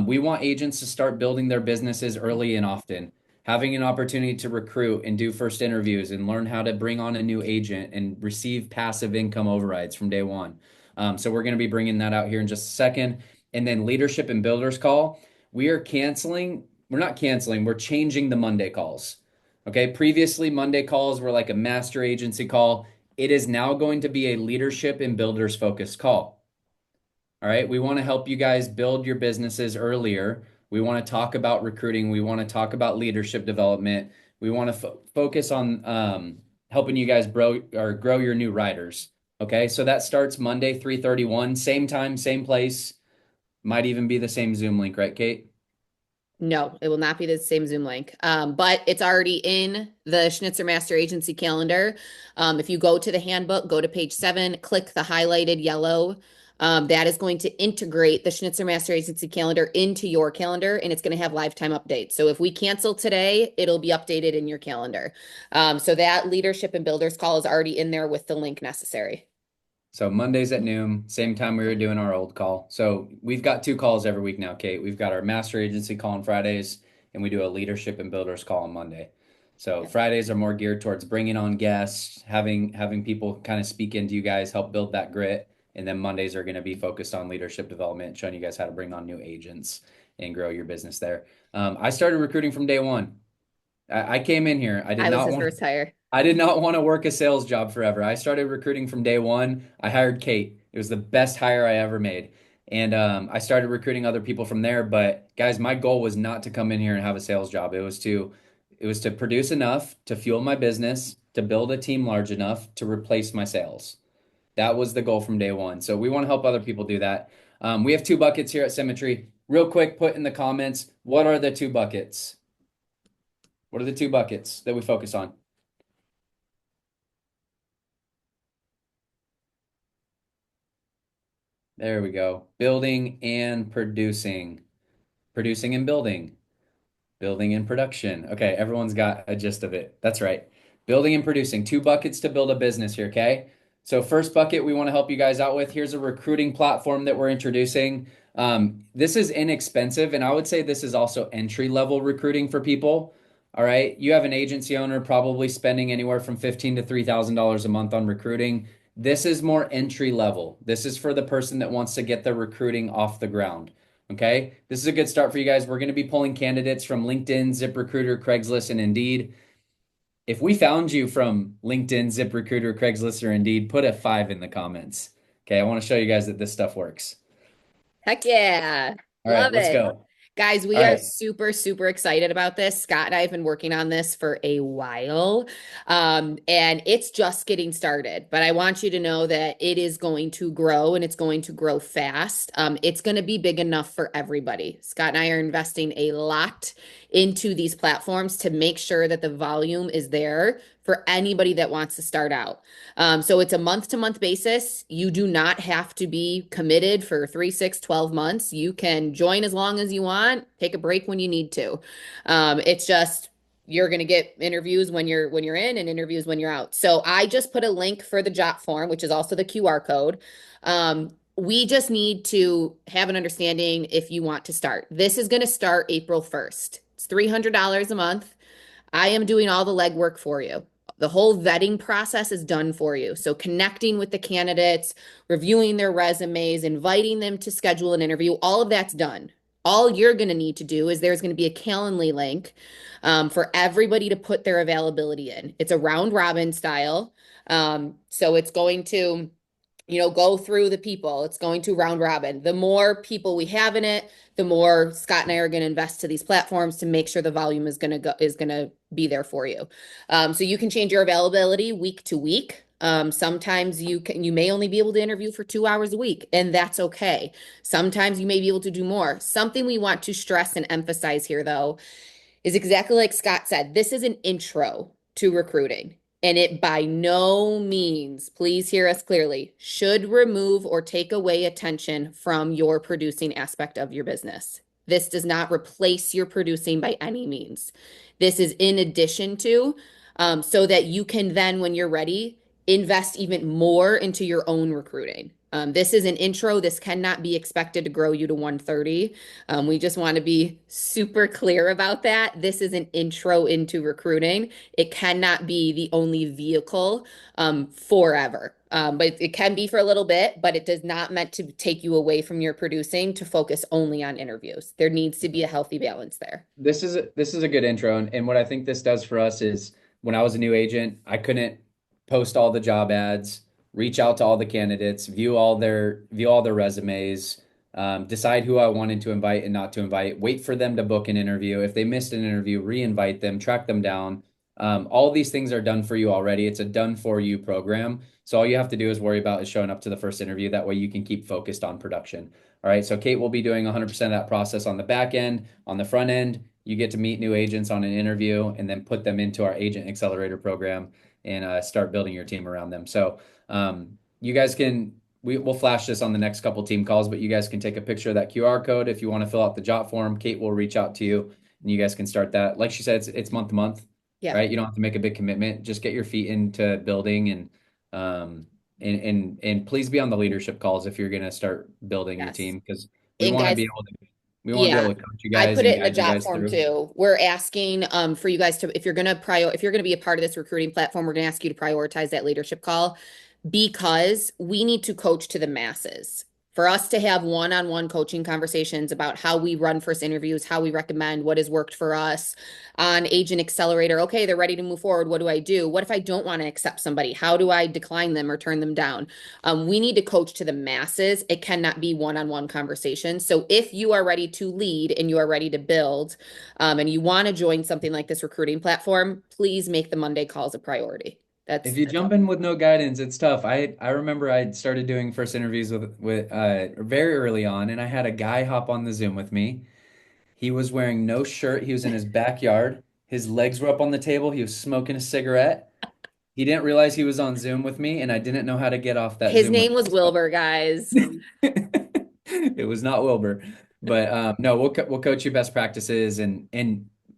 We want agents to start building their businesses early and often. Having an opportunity to recruit and do first interviews and learn how to bring on a new agent and receive passive income overrides from day one. So we're going to be bringing that out here in just a second. And then leadership and builders call. We're not canceling, we're changing the Monday calls. Okay, previously Monday calls were like a master agency call. It is now going to be a leadership and builders focused call. All right. We want to help you guys build your businesses earlier. We want to talk about recruiting. We want to talk about leadership development. We want to focus on helping you guys grow your new riders. Okay. So that starts Monday, 3:31, same time, same place. Might even be the same Zoom link, right, Kate? No, it will not be the same Zoom link. But it's already in the Schnitzer Master Agency calendar. If you go to the handbook, go to page 7, click the highlighted yellow. That is going to integrate the Schnitzer Master Agency calendar into your calendar, and it's going to have lifetime updates. So if we cancel today, it'll be updated in your calendar. So that leadership and builders call is already in there with the link necessary. So Mondays at noon, same time we were doing our old call. So we've got 2 calls every week now, Kate. We've got our master agency call on Fridays, and we do a leadership and builders call on Monday. So Fridays are more geared towards bringing on guests, having people kind of speak into you guys, help build that grit. And then Mondays are going to be focused on leadership development, showing you guys how to bring on new agents and grow your business there. I started recruiting from day one. I came in here. I was his first hire. I did not want to work a sales job forever. I started recruiting from day one. I hired Kate. It was the best hire I ever made. And I started recruiting other people from there. But guys, my goal was not to come in here and have a sales job. It was to produce enough to fuel my business, to build a team large enough to replace my sales. That was the goal from day one. So we want to help other people do that. We have 2 buckets here at Symmetry. Real quick, put in the comments, what are the 2 buckets? What are the 2 buckets that we focus on? There we go. Building and producing. Producing and building. Building and production. Okay, everyone's got a gist of it. That's right. Building and producing. Two buckets to build a business here, okay? So, first bucket we want to help you guys out with. Here's a recruiting platform that we're introducing. This is inexpensive, and I would say this is also entry level recruiting for people. All right. You have an agency owner probably spending anywhere from $15 to $3,000 a month on recruiting. This is more entry level. This is for the person that wants to get their recruiting off the ground. Okay. This is a good start for you guys. We're going to be pulling candidates from LinkedIn, ZipRecruiter, Craigslist, and Indeed. If we found you from LinkedIn, ZipRecruiter, Craigslist, or Indeed, put a 5 in the comments. Okay. I want to show you guys that this stuff works. Heck yeah. All right. Love Let's it. go. Guys, All we are right. super, super excited about this. Scott and I have been working on this for a while, and it's just getting started. But I want you to know that it is going to grow and it's going to grow fast. It's going to be big enough for everybody. Scott and I are investing a lot into these platforms to make sure that the volume is there for anybody that wants to start out. So it's a month to month basis. You do not have to be committed for 3, 6, 12 months. You can join as long as you want, take a break when you need to. It's just you're going to get interviews when you're in and interviews when you're out. So I just put a link for the job form, which is also the QR code. We just need to have an understanding if you want to start. This is going to start April 1st. It's $300 a month. I am doing all the legwork for you. The whole vetting process is done for you. So, connecting with the candidates, reviewing their resumes, inviting them to schedule an interview, all of that's done. All you're going to need to do is there's going to be a Calendly link for everybody to put their availability in. It's a round robin style. So, it's going to go through the people. It's going to round robin. The more people we have in it, the more Scott and I are going to invest to these platforms to make sure the volume is going to be there for you. So you can change your availability week to week. Sometimes you may only be able to interview for 2 hours a week, and that's okay. Sometimes you may be able to do more. Something we want to stress and emphasize here, though, is exactly like Scott said. This is an intro to recruiting. And it by no means, please hear us clearly, should remove or take away attention from your producing aspect of your business. This does not replace your producing by any means. This is in addition to, so that you can then, when you're ready, invest even more into your own recruiting. This is an intro. This cannot be expected to grow you to 130. We just want to be super clear about that. This is an intro into recruiting. It cannot be the only vehicle forever. But it can be for a little bit, but it does not meant to take you away from your producing to focus only on interviews. There needs to be a healthy balance there. This is a good intro, and what I think this does for us is when I was a new agent, I couldn't post all the job ads, reach out to all the candidates, view all their resumes, decide who I wanted to invite and not to invite, wait for them to book an interview. If they missed an interview, re-invite them, track them down. All these things are done for you already. It's a done for you program. So all you have to do is worry about is showing up to the first interview. That way you can keep focused on production. All right. So Kate will be doing 100% of that process on the back end. On the front end, you get to meet new agents on an interview and then put them into our agent accelerator program and start building your team around them. So you guys we'll flash this on the next couple team calls, but you guys can take a picture of that QR code if you want to fill out the job form. Kate will reach out to you and you guys can start that. Like she said, it's month to month, Yeah. right? You don't have to make a big commitment. Just get your feet into building and please be on the leadership calls if you're going to start building your Yes. team because we And want to guys, be able to we want to be yeah, able to coach you I guys put and it in the guide you job guys form through. too. We're asking for you guys to, if you're gonna be a part of this recruiting platform, we're gonna ask you to prioritize that leadership call because we need to coach to the masses. For us to have one-on-one coaching conversations about how we run first interviews, how we recommend what has worked for us on Agent Accelerator. Okay, they're ready to move forward. What do I do? What if I don't want to accept somebody? How do I decline them or turn them down? We need to coach to the masses. It cannot be one-on-one conversations. So if you are ready to lead and you are ready to build, and you want to join something like this recruiting platform, please make the Monday calls a priority. If That's you that's jump all. in with no guidance, it's tough. I remember I started doing first interviews with very early on, and I had a guy hop on the Zoom with me. He was wearing no shirt. He was in his backyard. His legs were up on the table. He was smoking a cigarette. He didn't realize he was on Zoom with me, and I didn't know how to get off that His Zoom with name was Wilbur, guys. him. It was not Wilbur, but no, we'll coach you best practices, and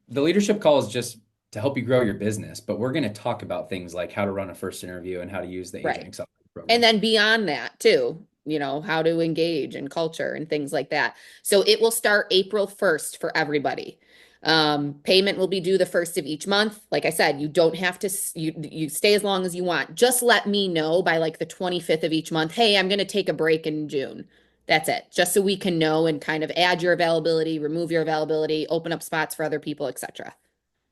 the leadership call is just to help you grow your business. But we're going to talk about things like how to run a first interview and how to use the agent Right. accelerator And program. then beyond that, too, how to engage and culture and things like that. So it will start April 1st for everybody. Payment will be due the first of each month. Like I said, you don't have to, you stay as long as you want. Just let me know by like the 25th of each month. Hey, I'm going to take a break in June. That's it. Just so we can know and kind of add your availability, remove your availability, open up spots for other people, etc.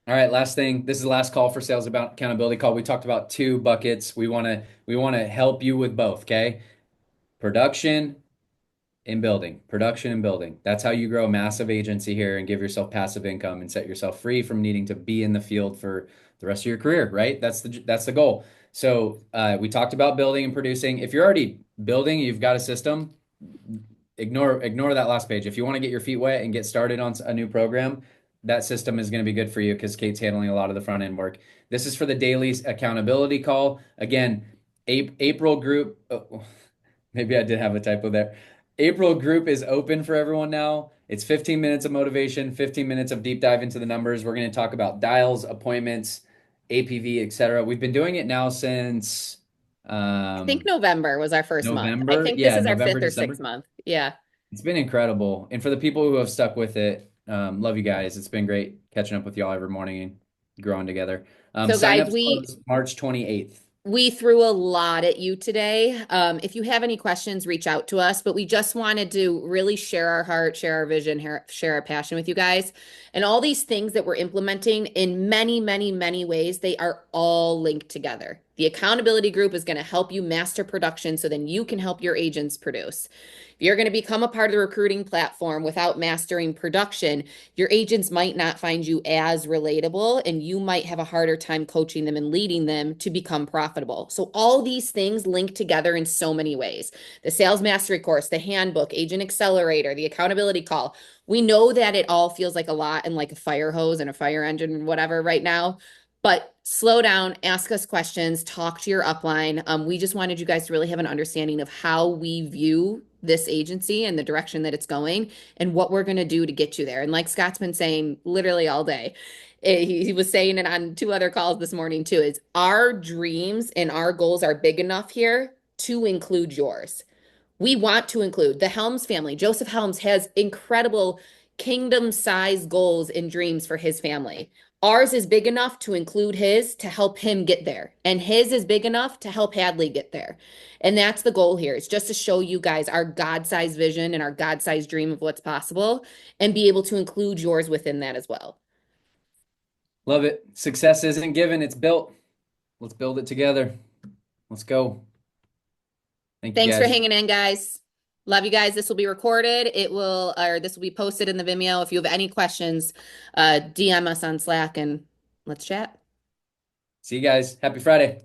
All right, last thing. This is the last call for sales about accountability call. We talked about two buckets. We want to help you with both, okay? Production in building, production and building. That's how you grow a massive agency here and give yourself passive income and set yourself free from needing to be in the field for the rest of your career, right? That's the goal. So we talked about building and producing. If you're already building, you've got a system. Ignore that last page. If you want to get your feet wet and get started on a new program, that system is going to be good for you because Kate's handling a lot of the front end work. This is for the daily accountability call. Again, April group. Oh, maybe I did have a typo there. April group is open for everyone now. It's 15 minutes of motivation, 15 minutes of deep dive into the numbers. We're going to talk about dials, appointments, APV, etc. We've been doing it now since I think um, November was our first month. I November. think this Yeah, is our November, fifth or sixth December. month. Yeah. It's been incredible. And for the people who have stuck with it, love you guys. It's been great catching up with y'all every morning and growing together. So guys, Sign-ups we close March 28th. We threw a lot at you today. If you have any questions, reach out to us. But we just wanted to really share our heart, share our vision, share our passion with you guys. And all these things that we're implementing in many, many, many ways, they are all linked together. The accountability group is going to help you master production so then you can help your agents produce. If you're going to become a part of the recruiting platform without mastering production, your agents might not find you as relatable and you might have a harder time coaching them and leading them to become profitable. So all these things link together in so many ways. The sales mastery course, the handbook, agent accelerator, the accountability call. We know that it all feels like a lot and like a fire hose and a fire engine and whatever right now. But slow down, ask us questions, talk to your upline. We just wanted you guys to really have an understanding of how we view this agency and the direction that it's going and what we're going to do to get you there. And like Scott's been saying literally all day, he was saying it on two other calls this morning too, is our dreams and our goals are big enough here to include yours. We want to include the Helms family. Joseph Helms has incredible kingdom size goals and dreams for his family. Ours is big enough to include his to help him get there. And his is big enough to help Hadley get there. And that's the goal here. It's just to show you guys our God-sized vision and our God-sized dream of what's possible and be able to include yours within that as well. Love it. Success isn't given, it's built. Let's build it together. Let's go. Thank you Thanks for guys. hanging in, guys. Love you guys. This will be recorded. This will be posted in the Vimeo. If you have any questions, DM us on Slack and let's chat. See you guys. Happy Friday.